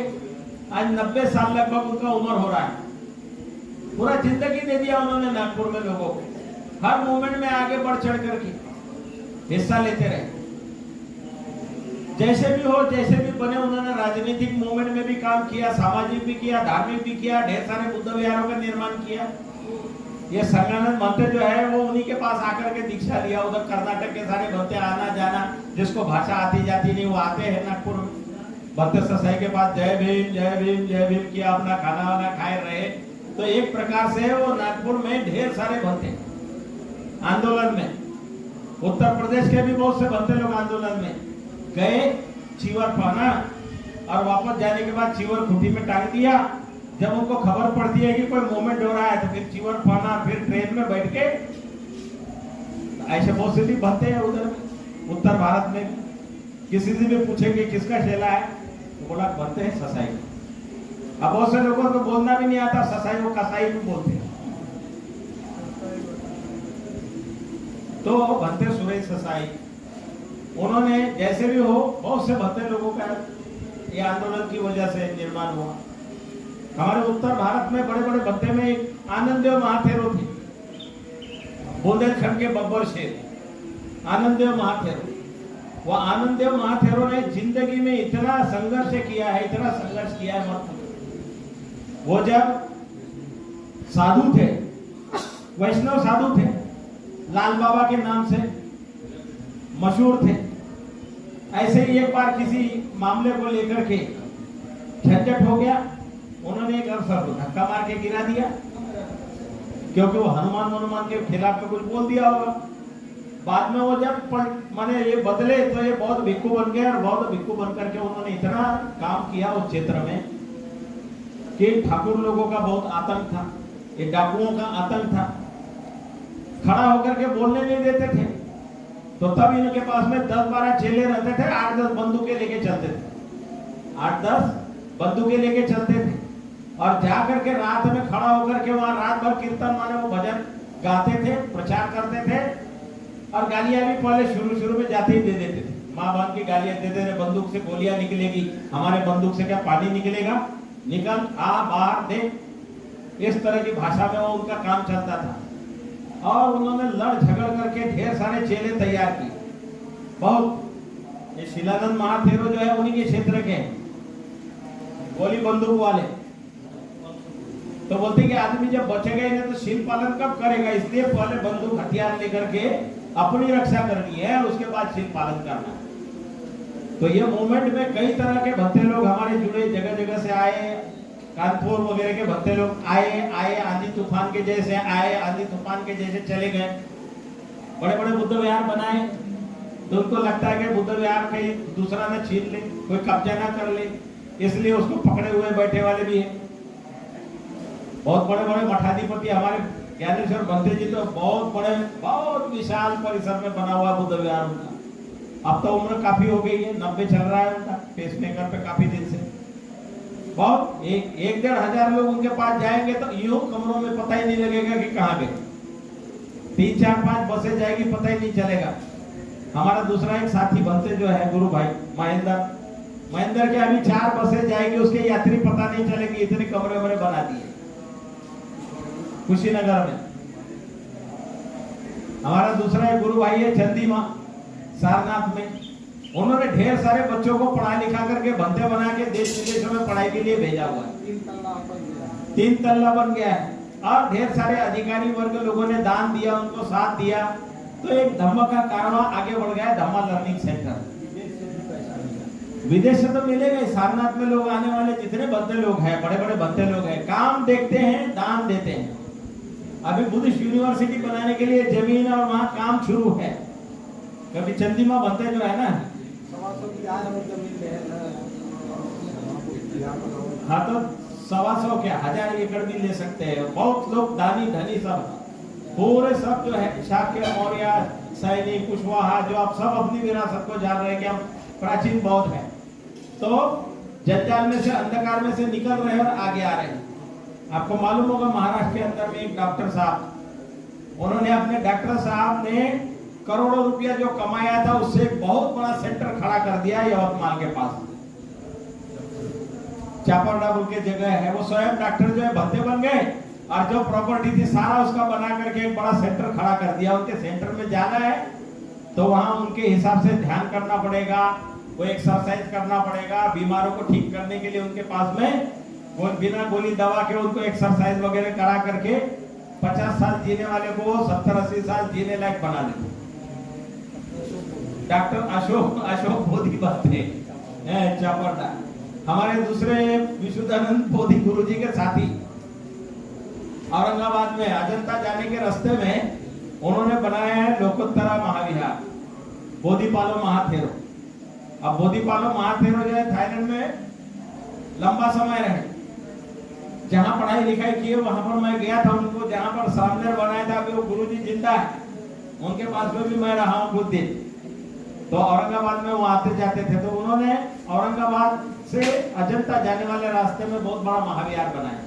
[SPEAKER 1] आज 90 साल लगभग उनका उम्र हो रहा है। पूरा जिंदगी दे दिया उन्होंने नागपुर में लोगों को। हर मूवमेंट में आगे बढ़ चढ़ करके हिस्सा लेते रहे। जैसे भी हो, जैसे भी बने, उन्होंने राजनीतिक मूवमेंट में भी काम किया, सामाजिक भी किया, धार्मिक भी किया, ढेर सारे बुद्ध विहारों का निर्माण किया। ये संगानंद भंते जो है वो उन्हीं के पास आकर के दीक्षा लिया। उधर कर्नाटक के सारे भंते आना जाना, जिसको भाषा आती जाती नहीं, वो आते हैं नागपुर में। भंते ससाई के पास जय भीम जय भीम जय भीम किया, अपना खाना वाना खाए रहे। तो एक प्रकार से वो नागपुर में ढेर सारे भंते आंदोलन में, उत्तर प्रदेश के भी बहुत से भंते लोग आंदोलन में गए, चीवर पहना और वापस जाने के बाद चीवर खूंटी में टांग दिया। जब उनको खबर पड़ती है कि कोई मूवमेंट हो रहा है तो फिर चीवर पहना, फिर ट्रेन में बैठ के। ऐसे बहुत से भी भत्ते हैं उधर उत्तर भारत में। किसी से भी पूछेंगे किसका चेला है, तो बोला भत्ते हैं ससाई। अब बहुत से लोगों को बोलना भी नहीं आता ससाई, वो कसाई भी बोलते हैं। तो भंते सुरेश ससाई उन्होंने जैसे भी हो, बहुत से भत्ते लोगों का ये आंदोलन की वजह से निर्माण हुआ। हमारे उत्तर भारत में बड़े बड़े भत्ते में एक आनंददेव महाथेरो थे, बुंदेलखंड के बब्बर शेर आनंददेव महाथेरो। वो आनंददेव महाथेरो ने जिंदगी में इतना संघर्ष किया है, इतना संघर्ष किया है मत। वो जब साधु थे, वैष्णव साधु थे, लाल बाबा के नाम से मशहूर थे। ऐसे ही एक बार किसी मामले को लेकर के झंझट हो गया, उन्होंने एक अफसर को धक्का मार के गिरा दिया, क्योंकि वो हनुमान के खिलाफ में कुछ बोल दिया होगा। बाद में वो जब माने ये बदले तो ये बौद्ध भिक्खु बन गए, और बौद्ध भिक्खु बन करके उन्होंने इतना काम किया उस क्षेत्र में कि ठाकुर लोगों का बहुत आतंक था, ये डाकुओं का आतंक था। खड़ा होकर के बोलने नहीं देते थे। तो तब इनके पास में 10-12 चेले रहते थे, 8-10 बंदूकें लेके चलते थे, 8-10 बंदूकें लेके चलते थे। और जाकर के रात में खड़ा होकर के वहां रात भर कीर्तन माने वो भजन गाते थे, प्रचार करते थे और गालियां भी पहले शुरू में जाते ही दे देते थे। माँ बहन की गालियां देते थे, बंदूक से गोलियां निकलेगी, हमारे बंदूक से क्या पानी निकलेगा, निकल आ बाहर दे, इस तरह की भाषा में वो उनका काम चलता था। और उन्होंने लड़ झगड़ करके ढेर सारे चेले तैयार किए। बहुत ये शिलानंद महाथेरो जो है उन्हीं के क्षेत्र के गोली बंदूक वाले, तो बोलते कि आदमी जब बचेगा ही नहीं तो शील पालन कब करेगा, इसलिए पहले बंदूक हथियार लेकर के अपनी रक्षा करनी है और उसके बाद शील पालन करना है। तो ये मूवमेंट में कई तरह के भत्ते लोग हमारे जुड़े, जगह जगह से आए, कानपुर वगैरह के भत्ते लोग आए, आंधी तूफान के जैसे आए, आंधी तूफान के जैसे चले गए। बड़े बड़े बुद्ध विहार बनाए, तो उनको लगता है कि बुद्ध विहार कहीं दूसरा न छीन ले, कोई कब्जा ना कर ले, इसलिए उसको पकड़े हुए बैठे वाले भी है। बहुत बड़े बड़े मठाधिपति हमारे ज्ञानेश्वर बंते जी तो बहुत बड़े, बहुत विशाल परिसर में बना हुआ बुद्ध विहार उनका। अब तो उम्र काफी हो गई है, 90 चल रहा है उनका, पेसमेकर पे काफी दिन से। बहुत एक 1,500 लोग उनके पास जाएंगे तो यूं कमरों में पता ही नहीं लगेगा कि कहाँ गए। 3, 4, 5 बसें जाएगी, पता ही नहीं चलेगा। हमारा दूसरा एक साथी बनते जो है गुरु भाई महेंद्र के अभी 4 बसें जाएगी, उसके यात्री पता नहीं चलेगी, इतने कमरे वमरे बना दिए कुशीनगर में। हमारा दूसरा एक गुरु भाई है चंदीमा सारनाथ में, उन्होंने ढेर सारे बच्चों को पढ़ा लिखा करके भंते बना के देश विदेशों में पढ़ाई के लिए भेजा हुआ है। 3 तल्ला बन गया है और ढेर सारे अधिकारी वर्ग लोगों ने दान दिया, उनको साथ दिया, तो एक धम्म का कारवां आगे बढ़ गया है। धम्मा लर्निंग सेंटर विदेश से तो मिलेगा, सारनाथ में लोग आने वाले जितने भंते लोग हैं, बड़े बड़े भंते लोग हैं, काम देखते हैं, दान देते हैं। अभी बुद्धिस्ट यूनिवर्सिटी बनाने के लिए जमीन और वहां काम शुरू है। कभी चंदीमा भंते जो है ना, हाँ तो 125 क्या 1000 एकड़ भी ले सकते हैं। बहुत लोग दानी धनी सब पूरे सब जो है शाक्य मौर्य सैनिक कुशवाहा जो आप सब अपनी विरासत को जान रहे हैं कि हम प्राचीन बौद्ध हैं, तो जंजाल में से अंधकार में से निकल रहे हैं और आगे आ रहे हैं। आपको मालूम होगा महाराष्ट्र के अंदर में एक डॉक्टर साहब, उन्होंने अपने डॉक्टर साहब ने करोड़ों रुपया जो कमाया था उससे एक बहुत बड़ा सेंटर खड़ा कर दिया यवतमाल के पास। चापरडा बोल के जगह है, वो स्वयं डॉक्टर जो है भत्ते बन गए और जो प्रॉपर्टी थी सारा उसका बना करके एक बड़ा सेंटर खड़ा कर दिया। उनके सेंटर में जाना है तो वहां उनके हिसाब से ध्यान करना पड़ेगा, वो एक्सरसाइज करना पड़ेगा, बीमारों को ठीक करने के लिए उनके पास में वो बिना गोली दवा के उनको एक्सरसाइज वगैरह करा करके 50 साल जीने वाले को 70-80 साल जीने लायक बना देते। डॉक्टर अशोक बोधी भत्ते चापरडा, हमारे दूसरे विशुद्धानंद बोधी गुरुजी के साथी, औरंगाबाद में अजंता जाने के रास्ते में उन्होंने बनाया है लोकोत्तरा महाविहार बोधिपालो महाथेरो। अब बोधिपालो महाथेरो जो है थाईलैंड में लंबा समय रहे, जहां पढ़ाई लिखाई की है वहां पर मैं गया था, उनको जहां पर सामने बनाया था अभी वो गुरुजी जिंदा है, उनके पास में भी मैं रहा हूं कुछ दिन। तो औरंगाबाद में वो आते जाते थे, तो उन्होंने औरंगाबाद से अजंता जाने वाले रास्ते में बहुत बड़ा महाविहार बनाया।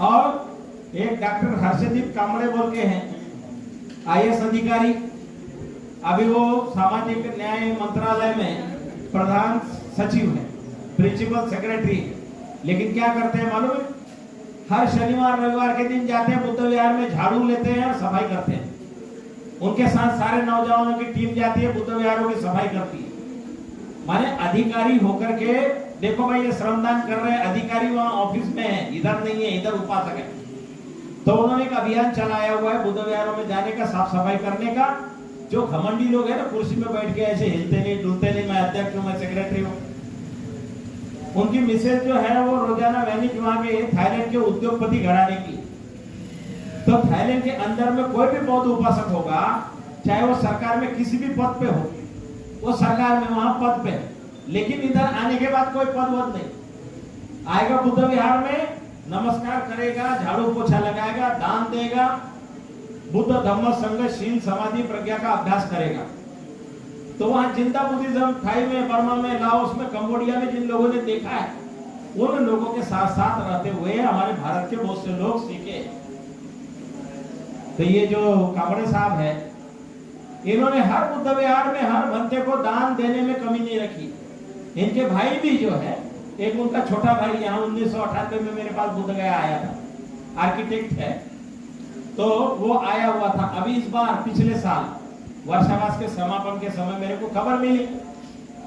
[SPEAKER 1] और एक डॉक्टर हर्षदीप कामड़े बोल के हैं IAS अधिकारी, अभी वो सामाजिक न्याय मंत्रालय में प्रधान सचिव है, प्रिंसिपल सेक्रेटरी। लेकिन क्या करते हैं मालूम है, हर शनिवार रविवार के दिन जाते हैं बुद्ध विहार में, झाड़ू लेते हैं और सफाई करते हैं। उनके साथ सारे नौजवानों की टीम जाती है, बुद्ध विहारों की सफाई करती है। माने अधिकारी होकर के देखो भाई ये श्रमदान कर रहे हैं, अधिकारी वहां ऑफिस में है, इधर नहीं है, इधर उपासक है। तो उन्होंने एक अभियान चलाया हुआ है बुद्ध विहारों में जाने का, साफ सफाई करने का। जो घमंडी लोग है ना, कुर्सी में बैठ के ऐसे हिलते नहीं डुलते नहीं, मैं अध्यक्ष हूँ, मैं सेक्रेटरी हूँ। उनकी मिसेज जो है वो रोजाना वैनिज वहां के थाईलैंड के उद्योगपति घराने की। तो थाईलैंड के अंदर में कोई भी बौद्ध उपासक होगा, चाहे वो सरकार में किसी भी पद पे हो, वो सरकार में वहां पद पे, लेकिन इधर आने के बाद कोई पद वद नहीं आएगा। बुद्ध विहार में नमस्कार करेगा, झाड़ू पोछा लगाएगा, दान देगा, बुद्ध धम्म संघ शील समाधि प्रज्ञा का अभ्यास करेगा। तो वहां जिंदा बुद्धिज्म थाई में, बर्मा में, लाओस में, कंबोडिया में जिन लोगों ने देखा है उन लोगों के साथ साथ रहते हुए हमारे भारत के बहुत से लोग सीखे। तो ये जो कांबड़े साहब है, इन्होंने हर बुद्ध विहार में हर भंते को दान देने में कमी नहीं रखी। इनके भाई भी जो है, एक उनका छोटा भाई यहाँ 1998 में मेरे पास बुद्ध गया आया था, आर्किटेक्ट है, तो वो आया हुआ था। अभी इस बार पिछले साल वर्षावास के समापन के समय मेरे को खबर मिली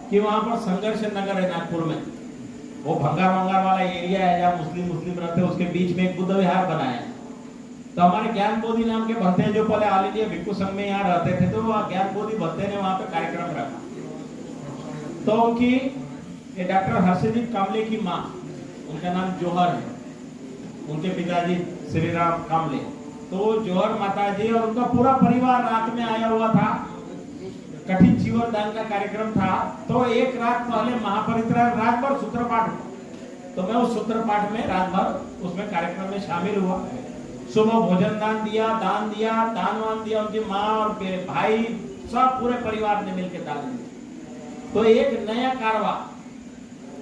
[SPEAKER 1] कि वहां पर संघर्ष नगर है नागपुर में, वो भंगार वंगार वाला एरिया है जहाँ मुस्लिम रहते हैं, उसके बीच में एक बुद्ध विहार बनाया है। तो हमारे ज्ञान बोधि नाम के भत्ते जो पहले ऑल इंडिया भिक्षु संघ में यहाँ रहते थे, तो ज्ञान बोधि भत्ते ने वहां पे कार्यक्रम रखा। तो उनकी डॉक्टर हर्षदीप कामले की माँ, उनका नाम जौहर है, उनके पिताजी श्री राम कामले, तो जौहर माता जी और उनका पूरा परिवार रात में आया हुआ था। कठिन चीवर दान का कार्यक्रम था, तो एक रात पहले महापरित्राण रात भर सूत्र पाठ, तो मैं उस सूत्र पाठ में रात भर उसमें कार्यक्रम में शामिल हुआ। सुबह भोजन दान दिया, दान वान दिया, उनकी माँ और भाई सब पूरे परिवार ने मिलकर दान दिया। तो एक नया कारवा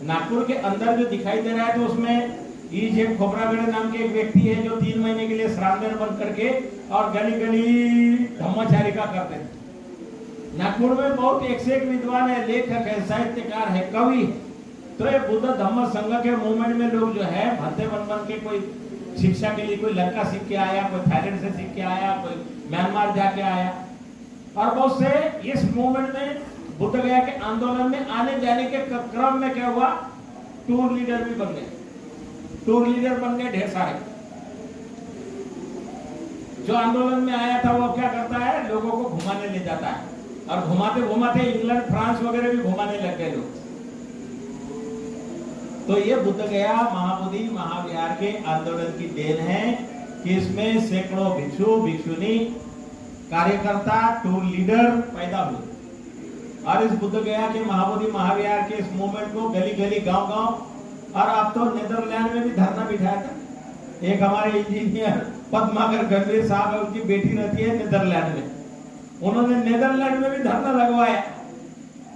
[SPEAKER 1] नागपुर के अंदर जो दिखाई दे रहा है, तो उसमें ईजे खोबरागढ़ नाम के एक व्यक्ति है जो 3 महीने के लिए श्रावण बन करके और गली गली धम्मचारिका करते थे। नागपुर में बहुत एक से एक विद्वान है, लेखक है, साहित्यकार है, कवि है। तो ये बुद्ध धम्म संघ के मूवमेंट में लोग जो है भत्ते बन के, कोई शिक्षा के लिए कोई लंका सीख के आया, कोई थाईलैंड से सीख के आया, कोई म्यांमार जाके आया, और बहुत से इस मूवमेंट में बुद्ध गया के आंदोलन में आने जाने के क्रम में क्या हुआ, टूर लीडर भी बन गए। टूर लीडर बन गए ढेर सारे। जो आंदोलन में आया था वो क्या करता है, लोगों को घुमाने ले जाता है, और घुमाते घुमाते इंग्लैंड फ्रांस वगैरह भी घुमाने लग गए लोग। तो ये बुद्ध गया महाबोधि महाविहार के आंदोलन की देन है कि इसमें सैकड़ों भिक्षु भिक्षुनी कार्यकर्ता टूर लीडर पैदा हुए, और इस बुद्ध गया के महाबोधि महाविहार के इस मूवमेंट को गली गली गांव गांव, और अब तो नीदरलैंड में भी धरना बिठाया था। एक हमारे इंजीनियर पद्माकर गंभीर साहब है, उनकी बेटी रहती है नीदरलैंड में, उन्होंने नीदरलैंड में भी धरना लगवाया।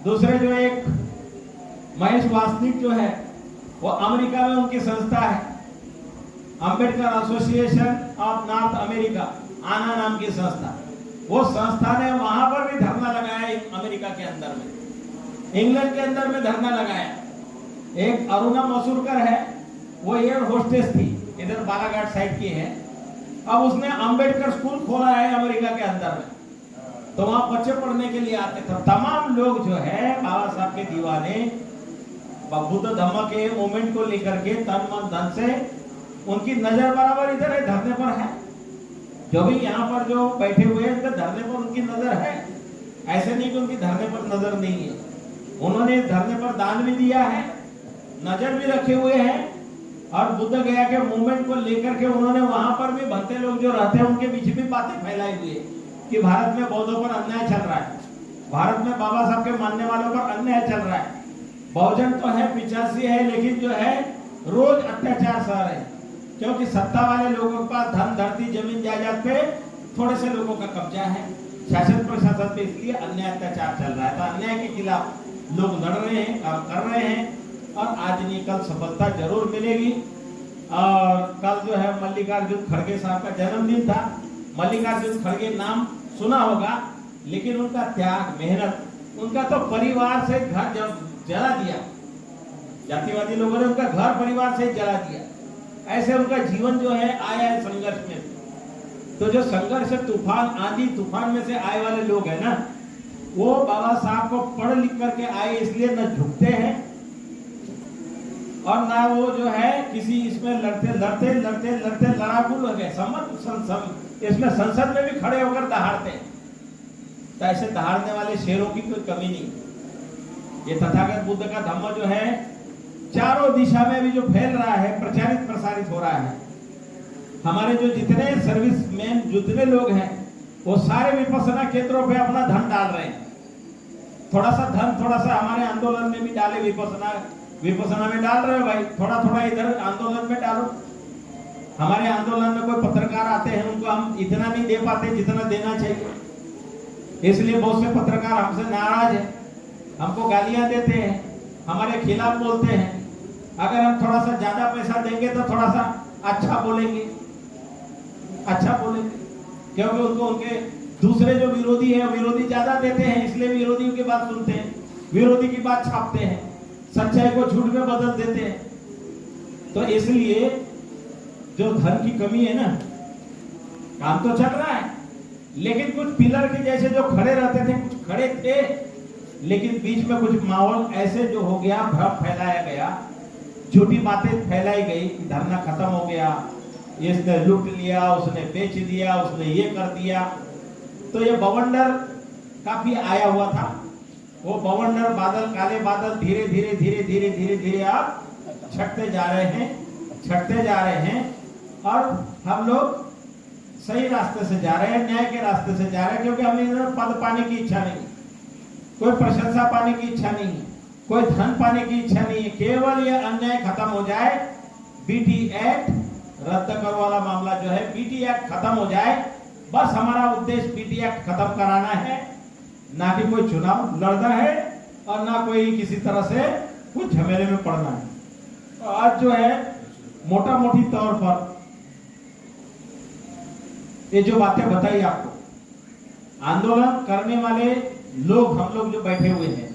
[SPEAKER 1] दूसरे जो एक महेश वासनिक जो है, वो अमेरिका में उनकी संस्था है, Ambedkar association of north America, आना नाम की संस्था, वो संस्था ने वहां पर भी धरना लगाया। अमेरिका के अंदर में, इंग्लैंड के अंदर में धरना लगाया। एक अरुणा मसूरकर है, वो एयर होस्टेस थी, इधर बालाघाट साइड की है। अब उसने अंबेडकर स्कूल खोला है अमेरिका के अंदर में, तो वहां बच्चे पढ़ने के लिए आते थे। तमाम लोग जो है बाबा साहब के दीवाने, बुद्ध धम्म के मूवमेंट को लेकर के तन मन धन से, उनकी नजर बराबर इधर है, धरने पर है। जो भी यहाँ पर जो बैठे हुए हैं, उनके धरने पर उनकी नजर है, ऐसे नहीं कि उनकी धरने पर नजर नहीं है। उन्होंने धरने पर दान भी दिया है, नजर भी रखे हुए हैं, और बुद्ध गया के मूवमेंट को लेकर के उन्होंने वहां पर भी भंते लोग जो रहते हैं उनके बीच भी बातें फैलाई हुई है कि भारत में बौद्धों पर अन्याय चल रहा है, भारत में बाबा साहब के मानने वालों पर अन्याय चल रहा है। बहुजन तो है, 85 है, लेकिन जो है रोज अत्याचार सह रहे हैं, क्योंकि सत्ता वाले लोगों के पास धन धरती जमीन जायदाद पे थोड़े से लोगों का कब्जा है, शासन प्रशासन पे इसलिए अन्याय अत्याचार चल रहा है। तो अन्याय के खिलाफ लोग लड़ रहे हैं, काम कर रहे हैं, और आज नहीं कल सफलता जरूर मिलेगी। और कल जो है मल्लिकार्जुन खड़गे साहब का जन्मदिन था। मल्लिकार्जुन खड़गे नाम सुना होगा, लेकिन उनका त्याग, मेहनत, उनका तो परिवार से घर जला दिया, जातिवादी लोगों ने उनका घर परिवार से जला दिया। ऐसे उनका जीवन जो है आया है संघर्ष में। तो जो संघर्ष तूफान, आंधी तूफान में से आए वाले लोग हैं ना, वो बाबा साहब को पढ़ लिख करके आए, इसलिए न झुकते हैं और ना वो जो है किसी इसमें लड़ते लड़ाकू हो गए। इसमें संसद में भी खड़े होकर दहाड़ते हैं। तो ऐसे दहाड़ने वाले शेरों की कोई कमी नहीं। ये तथागत बुद्ध का धम्म जो है चारों दिशा में भी जो फैल रहा है, प्रचारित प्रसारित हो रहा है। हमारे जो जितने सर्विसमैन, जितने लोग हैं, वो सारे विपස්සना केंद्रों पे अपना धन डाल रहे हैं। थोड़ा सा धन, थोड़ा सा हमारे आंदोलन में भी डाले, विपස්සना में डाल रहे हो भाई, थोड़ा थोड़ा इधर आंदोलन में डालो। हमारे आंदोलन में कोई पत्रकार आते हैं, उनको हम इतना नहीं दे पाते जितना देना चाहिए, इसलिए बहुत से पत्रकार हमसे नाराज है, हमको गालियां देते हैं, हमारे खिलाफ बोलते हैं। अगर हम थोड़ा सा ज्यादा पैसा देंगे तो थोड़ा सा अच्छा बोलेंगे, क्योंकि उनको उनके दूसरे जो विरोधी है, विरोधी ज्यादा देते हैं, इसलिए विरोधियों की बात सुनते हैं, विरोधी की बात छापते हैं, सच्चाई को झूठ में बदल देते हैं। तो इसलिए जो धन की कमी है ना, काम तो चल रहा है, लेकिन कुछ पिलर के जैसे जो खड़े रहते थे, कुछ खड़े थे, लेकिन बीच में कुछ माहौल ऐसे जो हो गया, भ्रम फैलाया गया, झूठी बातें फैलाई गई, धरना खत्म हो गया, इसने लूट लिया, उसने बेच दिया, उसने ये कर दिया। तो ये बवंडर काफी आया हुआ था। वो बवंडर बादल, काले बादल धीरे धीरे धीरे धीरे धीरे धीरे आप छटते जा रहे हैं और हम लोग सही रास्ते से जा रहे हैं, न्याय के रास्ते से जा रहे हैं, क्योंकि हमें पद पाने की इच्छा नहीं, कोई प्रशंसा पाने की इच्छा नहीं, कोई धन पाने की इच्छा नहीं है। केवल ये अन्याय खत्म हो जाए, बीटी एक्ट रद्द करो वाला मामला जो है, बीटी एक्ट खत्म हो जाए, बस हमारा उद्देश्य बीटी एक्ट खत्म कराना है, ना कि कोई चुनाव लड़ना है और ना कोई किसी तरह से कुछ झमेले में पड़ना है। तो आज जो है मोटा मोटी तौर पर ये जो बातें बताई आपको, आंदोलन करने वाले लोग, हम लोग जो बैठे हुए हैं,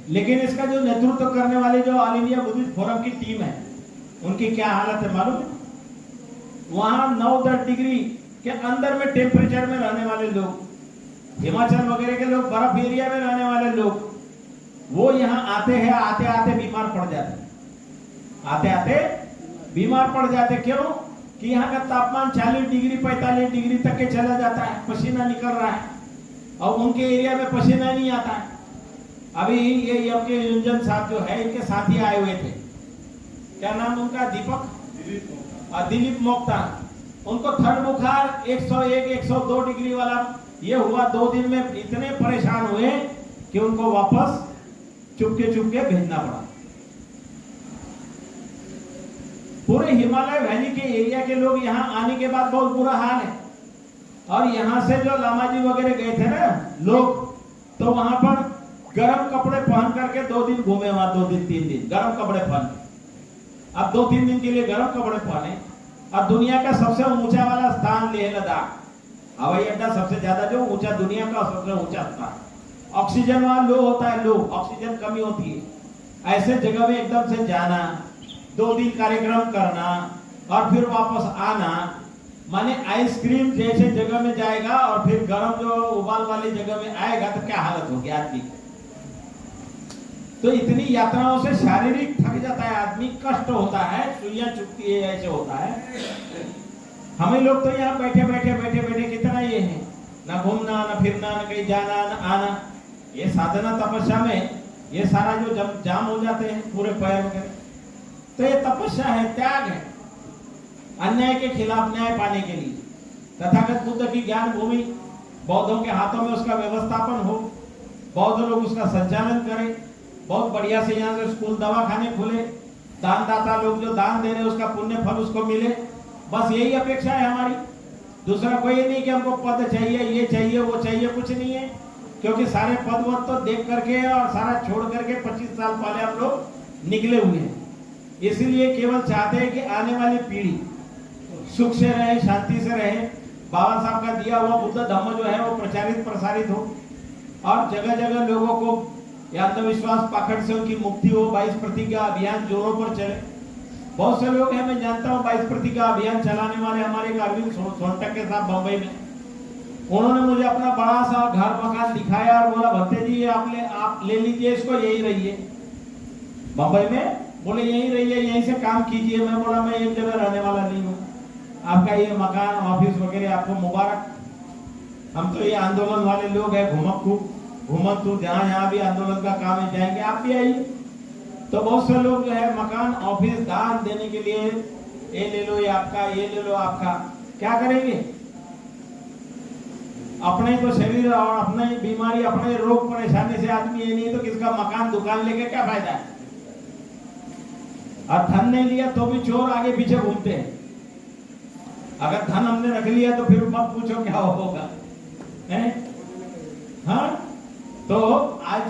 [SPEAKER 1] लेकिन इसका जो नेतृत्व करने वाले जो ऑल इंडिया बुद्धिस्ट फोरम की टीम है, उनकी क्या हालत है मालूम है? वहां 9-10 डिग्री के अंदर में टेम्परेचर में रहने वाले लोग, हिमाचल वगैरह के लोग, बर्फ एरिया में रहने वाले लोग, वो यहाँ आते हैं, आते आते बीमार पड़ जाते, बीमार पड़ जाते। क्यों? कि यहाँ का तापमान 40 डिग्री 45 डिग्री तक के चला जाता है, पसीना निकल रहा है, और उनके एरिया में पसीना नहीं आता है। अभी ये आपके युंजन साहब जो है, इनके साथी आए हुए थे, क्या नाम उनका? दिलीप मोक्ता। उनको थर्ड बुखार 101 102 डिग्री वाला ये हुआ। 2 दिन में इतने परेशान हुए कि उनको वापस चुपके भेजना पड़ा। पूरे हिमालय वैली के एरिया के लोग यहाँ आने के बाद बहुत बुरा हाल है। और यहाँ से जो लामाजी वगैरह गए थे ना लोग, तो वहां पर गर्म कपड़े पहन करके 2 दिन घूमे, वहां 2 दिन 3 दिन गर्म कपड़े पहन। अब 2-3 दिन के लिए गर्म कपड़े पहने। अब दुनिया का सबसे ऊंचा वाला स्थान लेह लद्दाख, हवाई अड्डा सबसे ज्यादा जो ऊंचा, दुनिया का सबसे ऊंचा स्थान, ऑक्सीजन वहां लो होता है, लो ऑक्सीजन कमी होती है। ऐसे जगह में एकदम से जाना, 2 दिन कार्यक्रम करना और फिर वापस आना, माने आइसक्रीम जैसे जगह में जाएगा और फिर गर्म जो उबाल वाली जगह में आएगा तो क्या हालत होगी आदमी। तो इतनी यात्राओं से शारीरिक थक जाता है आदमी, कष्ट होता है, सुइयां चुभती है, ऐसे होता है। हमें लोग तो यहाँ बैठे कितना ये है, ना घूमना, ना फिरना, ना कहीं जाना, ना आना। ये साधना तपस्या में ये सारा जो जाम हो जाते हैं पूरे पैर वगैरह, तो ये तपस्या है, त्याग है, अन्याय के खिलाफ न्याय पाने के लिए। तथागत बुद्ध की ज्ञान भूमि, बौद्धों के हाथों में उसका व्यवस्थापन हो, बौद्ध लोग उसका संचालन करें, बहुत बढ़िया से यहाँ से स्कूल दवाखाने खुले, दानदाता लोग जो दान दे रहे उसका पुण्य फल उसको मिले, बस यही अपेक्षा है हमारी। दूसरा कोई नहीं कि हमको पद चाहिए, ये चाहिए, वो चाहिए, कुछ नहीं है। क्योंकि सारे पद वद तो देख करके और सारा छोड़ करके 25 साल पहले हम लोग निकले हुए हैं। इसलिए केवल चाहते हैं कि आने वाली पीढ़ी सुख से रहे, शांति से रहे, बाबा साहब का दिया हुआ बुद्ध धम्म जो है वो प्रचारित प्रसारित हो, और जगह जगह लोगों को अंधविश्वास पाखंड से उनकी मुक्ति हो। 22 प्रतिज्ञा अभियान जोरों पर चले। बहुत से लोग हैं, मैं जानता हूँ 22 प्रतिज्ञा अभियान चलाने वाले हमारे अरविंद सोनटक के साथ बंबई में। उन्होंने मुझे अपना बड़ा सा घर मकान दिखाया और बोला, भत्ते जी आप ले लीजिए इसको, यही रहिए बंबई में। बोले यही रहिए, यहीं से काम कीजिए। मैं बोला मैं एक जगह रहने वाला नहीं हूँ, आपका ये मकान ऑफिस वगैरह आपको मुबारक। हम तो ये आंदोलन वाले लोग हैं, घूमत जहाँ भी आंदोलन का काम है जाएंगे, आप भी आइए। तो बहुत से लोग जो है मकान ऑफिस दान देने के लिए, ये ले लो ये आपका, ये ले लो आपका, क्या करेंगे? अपने तो शरीर और अपने बीमारी, अपने रोग परेशानी से आदमी ये नहीं तो किसका मकान दुकान लेके क्या फायदा है? और धन नहीं लिया तो भी चोर आगे पीछे घूमते हैं। अगर धन हमने रख लिया तो फिर मत पूछो क्या होगा, हैं? हाँ, तो आज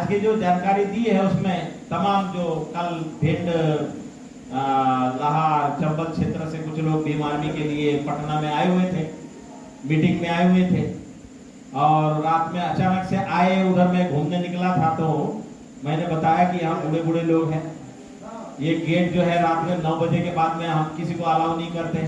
[SPEAKER 1] के जो जानकारी दी है उसमें तमाम जो कल भिंड, लाहार, चंबल क्षेत्र से कुछ लोग भीम आर्मी के लिए पटना में आए हुए थे, मीटिंग में आए हुए थे, और रात में अचानक से आए। उधर मैं घूमने निकला था तो मैंने बताया कि यहाँ बूढ़े बूढ़े लोग हैं, ये गेट जो है रात में 9 बजे के बाद में हम किसी को अलाउ नहीं करते,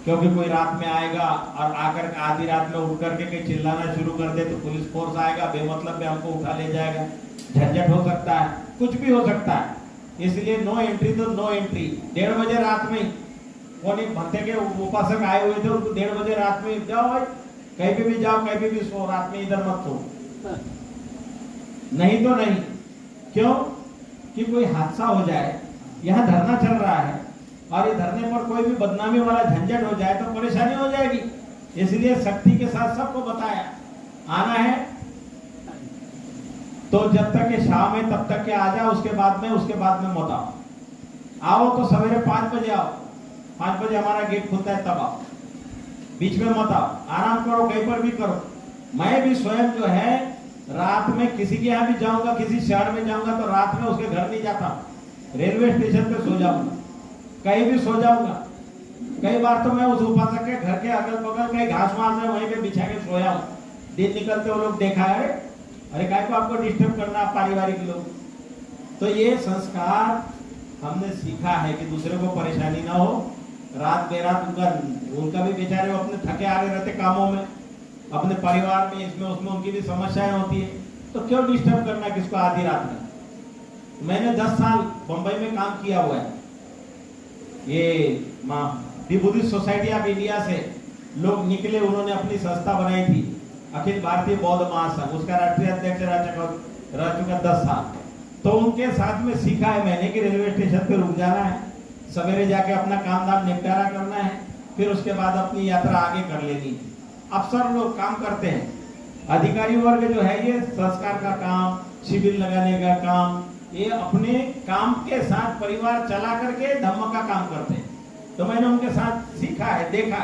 [SPEAKER 1] क्योंकि कोई रात में आएगा और आकर आधी रात में उठ करके कहीं चिल्लाना शुरू कर दे तो पुलिस फोर्स आएगा, बेमतलब में हमको उठा ले जाएगा, झंझट हो सकता है, कुछ भी हो सकता है। इसलिए नो एंट्री तो नो एंट्री। 1:30 बजे रात में कौन भंते के उपासक आए हुए थे, उनको 1:30 बजे रात में जाओ भाई, कहीं पे भी जाओ, कहीं पे भी सो, रात में इधर मत सो। नहीं तो नहीं, क्यों कि कोई हादसा हो जाए, यहाँ धरना चल रहा है और ये धरने पर कोई भी बदनामी वाला झंझट हो जाए तो परेशानी हो जाएगी। इसलिए सख्ती के साथ सबको बताया आना है, तो जब तक ये शाम है तब तक के आ जाओ, उसके बाद में मत आओ। आओ तो सवेरे 5 बजे आओ, 5 बजे हमारा गेट खुलता है तब आओ, बीच में मत आओ, आराम करो, कहीं पर भी करो। मैं भी स्वयं जो है रात में किसी के यहाँ भी जाऊंगा, किसी शहर में जाऊंगा तो रात में उसके घर नहीं जाता, रेलवे स्टेशन पे सो जाऊंगा, कहीं भी सो जाऊंगा। कई बार तो मैं उस उपासक के घर के अगल बगल कहीं घास वास है वहीं पे बिछा के सोया हूँ, दिन निकलते वो लोग देखा है, अरे काय को आपको डिस्टर्ब करना, पारिवारिक लोग। तो ये संस्कार हमने सीखा है कि दूसरे को परेशानी ना हो। रात बेरात उनका भी बेचारे अपने थके आ रहे रहते कामों में, अपने परिवार में, इसमें उसमें उनकी भी समस्याएं होती है, तो क्यों डिस्टर्ब करना किसको आधी रात में। मैंने 10 साल बंबई में काम किया हुआ है। ये दी बुद्धिस्ट सोसाइटी ऑफ इंडिया से लोग निकले, उन्होंने अपनी संस्था बनाई थी अखिल भारतीय बौद्ध महासंघ, उसका राष्ट्रीय अध्यक्ष रह चुका 10 साल। तो उनके साथ में सीखा है मैंने कि रेलवे स्टेशन पे रुक जाना है, सवेरे जाके अपना काम धाम निपटारा करना है, फिर उसके बाद अपनी यात्रा आगे कर लेनी है। अफसर लोग काम करते हैं, अधिकारी वर्ग जो है ये संस्कार का काम, शिविर लगाने का काम, ये अपने काम के साथ परिवार चला करके धम्म का काम करते हैं। तो मैंने उनके साथ सीखा है, देखा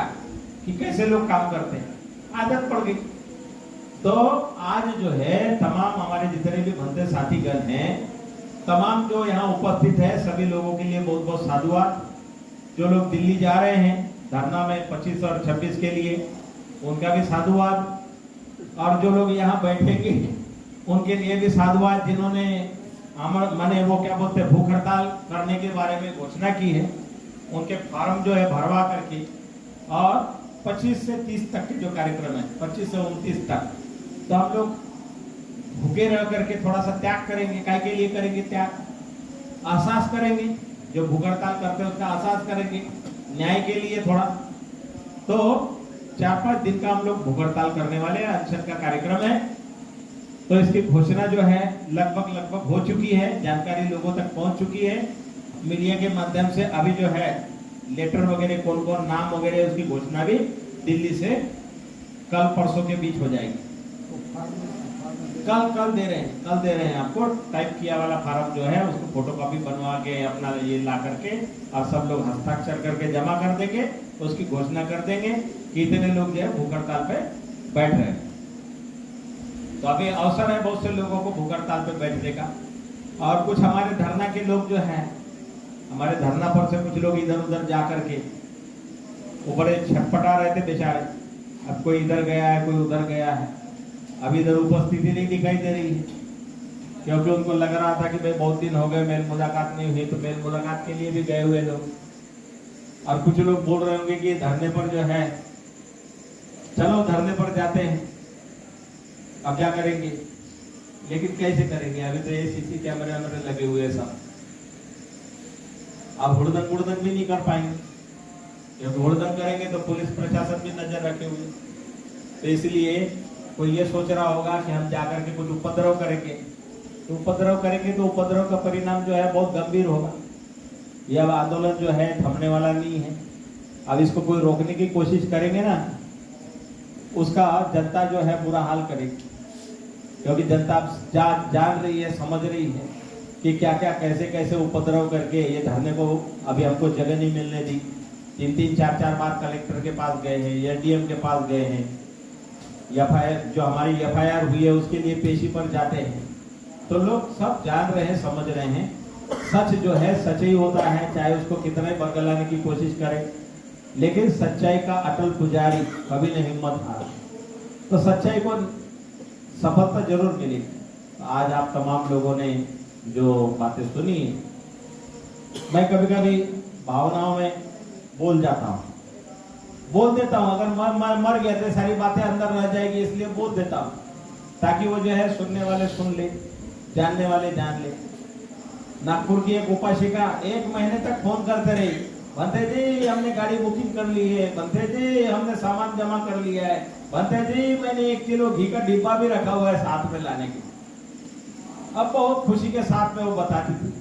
[SPEAKER 1] कि कैसे लोग काम करते हैं, आदत पड़ गई। तो आज जो है तमाम हमारे जितने भी भंते साथीगण हैं, तमाम जो यहाँ उपस्थित है, सभी लोगों के लिए बहुत बहुत साधुवाद। जो लोग दिल्ली जा रहे हैं धरना में 25 और 26 के लिए, उनका भी साधुवाद। और जो लोग यहाँ बैठेंगे उनके लिए भी साधुवाद, जिन्होंने माने वो क्या बोलते हैं भूख हड़ताल करने के बारे में घोषणा की है, उनके फॉर्म जो है भरवा करके, और 25 से 30 तक के जो कार्यक्रम है, 25 से 29 तक, तो हम लोग भूखे रह करके थोड़ा सा त्याग करेंगे। काय के लिए करेंगे त्याग? आसास करेंगे, जो भूख हड़ताल करते हैं उसका आसास करेंगे, न्याय के लिए थोड़ा। तो 4-5 दिन का हम लोग भूख हड़ताल करने वाले हैं, अनशन का कार्यक्रम है। तो इसकी घोषणा जो है लगभग हो चुकी है, जानकारी लोगों तक पहुंच चुकी है मीडिया के माध्यम से। अभी जो है लेटर वगैरह कौन कौन नाम वगैरह, उसकी घोषणा भी दिल्ली से कल परसों के बीच हो जाएगी। कल दे रहे हैं आपको टाइप किया वाला फार्म जो है, उसको फोटोकॉपी बनवा के अपना ये ला करके और सब लोग हस्ताक्षर करके जमा कर देंगे, उसकी घोषणा कर देंगे कि इतने लोग जो है भूख हड़ताल पे बैठ रहे हैं। तो अभी अवसर है बहुत से लोगों को भूख हड़ताल पे बैठने का। और कुछ हमारे धरना के लोग जो हैं, हमारे धरना पर से कुछ लोग इधर उधर जा करके वो बड़े छटपटा रहे थे बेचारे, अब कोई इधर गया है, कोई उधर गया है। अभी इधर उपस्थिति नहीं दिखाई दे रही है, क्योंकि उनको लग रहा था कि भाई बहुत दिन हो गए मेल मुलाकात नहीं हुई, तो मेल मुलाकात के लिए भी गए हुए लोग। और कुछ लोग बोल रहे होंगे कि धरने पर जो है, चलो धरने पर जाते हैं, अब क्या करेंगे, लेकिन कैसे करेंगे? अभी तो ये सीसी कैमरे लगे हुए हैं सब, अब हुड़दंग भी नहीं कर पाएंगे, क्योंकि हुड़दंग करेंगे तो पुलिस प्रशासन भी नजर रखे हुए। तो इसलिए कोई ये सोच रहा होगा कि हम जाकर के कुछ उपद्रव करेंगे, तो उपद्रव का परिणाम जो है बहुत गंभीर होगा। यह अब आंदोलन जो है थमने वाला नहीं है। अब इसको कोई रोकने की कोशिश करेंगे ना, उसका जनता जो है बुरा हाल करेगी, क्योंकि जनता जान रही है, समझ रही है कि क्या क्या कैसे कैसे उपद्रव करके ये धरने को अभी हमको जगह नहीं मिलने दी। 3-3, 4-4 बार कलेक्टर के पास गए हैं, एडीएम के पास गए हैं, जो हमारी एफआईआर हुई है उसके लिए पेशी पर जाते हैं, तो लोग सब जान रहे हैं, समझ रहे हैं सच जो है सच ही होता है, चाहे उसको कितना ही बरगलाने की कोशिश करे, लेकिन सच्चाई का अटल पुजारी कभी नहीं हिम्मत हारा। तो सच्चाई को सफलता जरूर मिली। आज आप तमाम लोगों ने जो बातें सुनी, मैं कभी कभी भावनाओं में बोल जाता हूँ, बोल देता हूँ। अगर मर गया तो सारी बातें अंदर रह जाएगी, इसलिए बोल देता हूँ ताकि वो जो है सुनने वाले सुन ले, जानने वाले जान ले। नागपुर की एक उपासिका 1 महीने तक फोन करते रही, बंते जी हमने गाड़ी बुकिंग कर ली है, बंते जी हमने सामान जमा कर लिया है, बंते जी मैंने 1 किलो घी का डिब्बा भी रखा हुआ है साथ में लाने के। अब बहुत खुशी के साथ में वो बताती थी,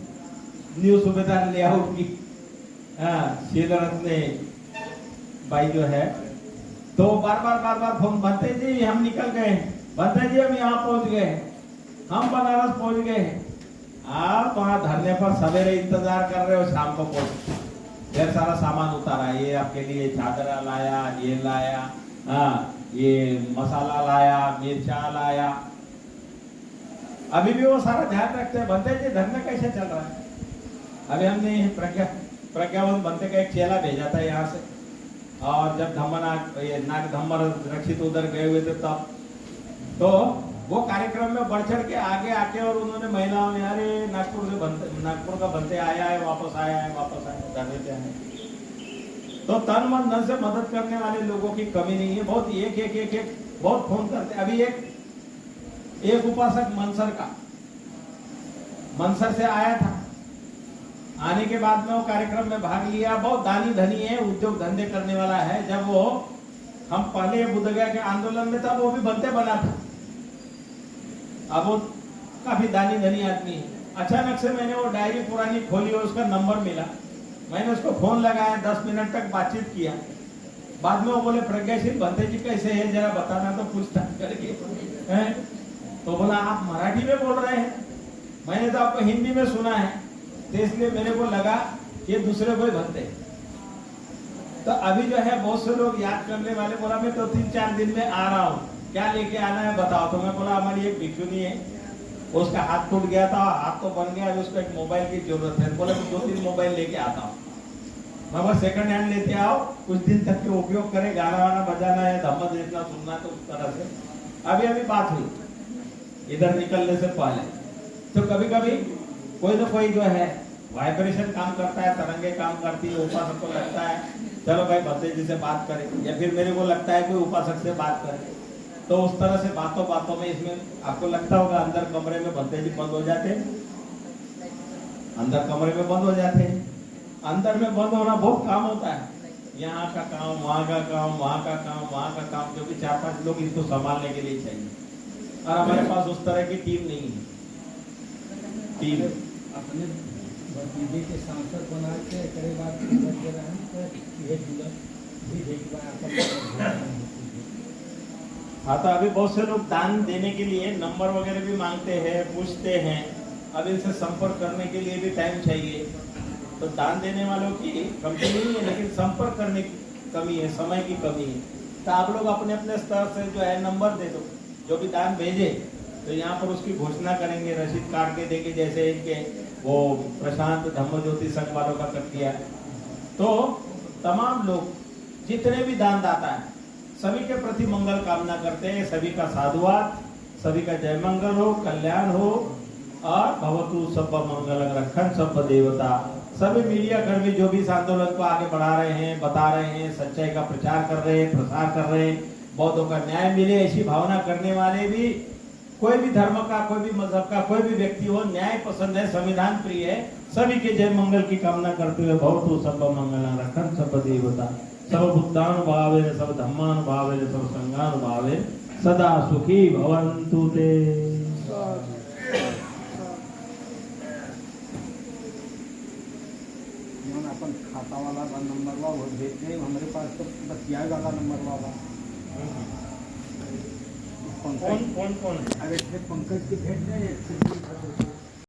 [SPEAKER 1] न्यू सुबेदार लेआउट की शीलरत्ने भाई जो है, तो बार बार फोन, बनते जी हम निकल गए, बनते जी हम यहाँ पहुंच गए, हम बनारस पहुंच गए। आप वहां धरने पर सवेरे इंतजार कर रहे हो, शाम को पहुंच ढेर सारा सामान उतारा, ये आपके लिए चादर लाया, ये लाया, ये मसाला लाया, मिर्चा लाया। अभी भी वो सारा ध्यान रखते हैं, बनते जी धरना कैसे चल रहा है। अभी हमने प्रज्ञावन बनते का एक चेला भेजा था यहाँ से, और जब नाग धम्मर रक्षित उधर गए हुए थे तब, तो वो कार्यक्रम में बढ़ चढ़ के आगे आके और उन्होंने महिलाओं ने, अरे नागपुर का बनते आया है, वापस आया है, धरने पे आए। तो तन मन धन से मदद करने वाले लोगों की कमी नहीं है। बहुत एक बहुत फोन करते। अभी एक उपासक मनसर से आया था, आने के बाद में वो कार्यक्रम में भाग लिया। बहुत दानी धनी है, उद्योग धंधे करने वाला है। जब वो हम पहले बुद्धगया के आंदोलन में था, वो भी बनते बना था। अब वो काफी दानी धनी आदमी है। अचानक से मैंने वो डायरी पुरानी खोली और उसका नंबर मिला, मैंने उसको फोन लगाया, 10 मिनट तक बातचीत किया। बाद में वो बोले, प्रज्ञाशील बनते जी कैसे है जरा बताना, तो पूछताछ करके हैं। तो बोला आप मराठी में बोल रहे हैं, मैंने तो आपको हिंदी में सुना है, तो इसलिए मेरे को लगा ये दूसरे कोई बनते। तो अभी जो है बहुत से लोग याद करने वाले, बोला मैं तो 3-4 दिन में आ रहा हूँ, क्या लेके आना है बताओ। तो मैं बोला हमारी एक भिक्षुनी है, उसका हाथ टूट गया था, हाथ तो बन गया, उसको एक मोबाइल की जरूरत है। बोला मैं 2-3 मोबाइल लेके आता हूँ। मैं बस सेकंड हैंड लेते आओ, कुछ दिन तक के उपयोग करे, गाना वाना बजाना है, धम्म देखना सुनना, तो उस तरह से अभी बात हुई इधर निकलने से पहले। तो कभी कभी कोई ना कोई जो है वाइब्रेशन काम करता है, तरंगे काम करती है। उपासक को लगता है चलो भाई भत्ते जी से बात करें, या फिर मेरे को लगता है कोई उपासक से बात करे, तो उस तरह से बातों में इसमें आपको लगता होगा अंदर कमरे में भत्ते जी बंद हो जाते, अंदर कमरे में बंद हो जाते हैं। अंदर में बंद होना बहुत काम होता है, यहाँ का काम, वहाँ का काम, वहाँ का काम, वहाँ का काम, क्योंकि 4-5 लोग इसको संभालने के लिए चाहिए, और हमारे पास उस तरह की टीम नहीं है। टीम
[SPEAKER 2] अपने भतीजे के सांसद बना के करे बात
[SPEAKER 1] हाँ। तो अभी बहुत से लोग दान देने के लिए नंबर वगैरह भी मांगते हैं, पूछते हैं। अब इनसे संपर्क करने के लिए भी टाइम चाहिए। तो दान देने वालों की कमी नहीं है, लेकिन संपर्क करने की कमी है, समय की कमी है। तो आप लोग अपने अपने स्तर से जो है नंबर दे दो, जो भी दान भेजे तो यहाँ पर उसकी घोषणा करेंगे, रसीद काट के देंगे, जैसे इनके वो प्रशांत धम्म ज्योति संघ वालों का कर दिया। तो तमाम लोग जितने भी दान दाता है सभी के प्रति मंगल कामना करते हैं, सभी का साधुवाद, सभी का जय मंगल हो, कल्याण हो, और भवतु सब मंगल रखन सब देवता। सभी मीडिया कर्मी जो भी इस आंदोलन को आगे बढ़ा रहे हैं, बता रहे हैं, सच्चाई का प्रचार कर रहे हैं, प्रसार कर रहे हैं, बौद्धों का न्याय मिले ऐसी भावना करने वाले भी, कोई भी धर्म का, कोई भी मजहब का कोई भी व्यक्ति हो, न्याय पसंद है, संविधान प्रिय है, सभी के जय मंगल की कामना करते हुए भवतु सब मंगल रखन सब देवता। सब बुद्धानुभावे, सब धम्मानुभावे, सब संघानुभावे सदा सुखी भवन्तु ते।
[SPEAKER 2] अपन खाता वाला का नंबर वो भेजते हैं हमारे पास, तो बतियाए वाला नंबर वाला
[SPEAKER 1] कौन है?
[SPEAKER 2] अरे पंकज के भेज दें।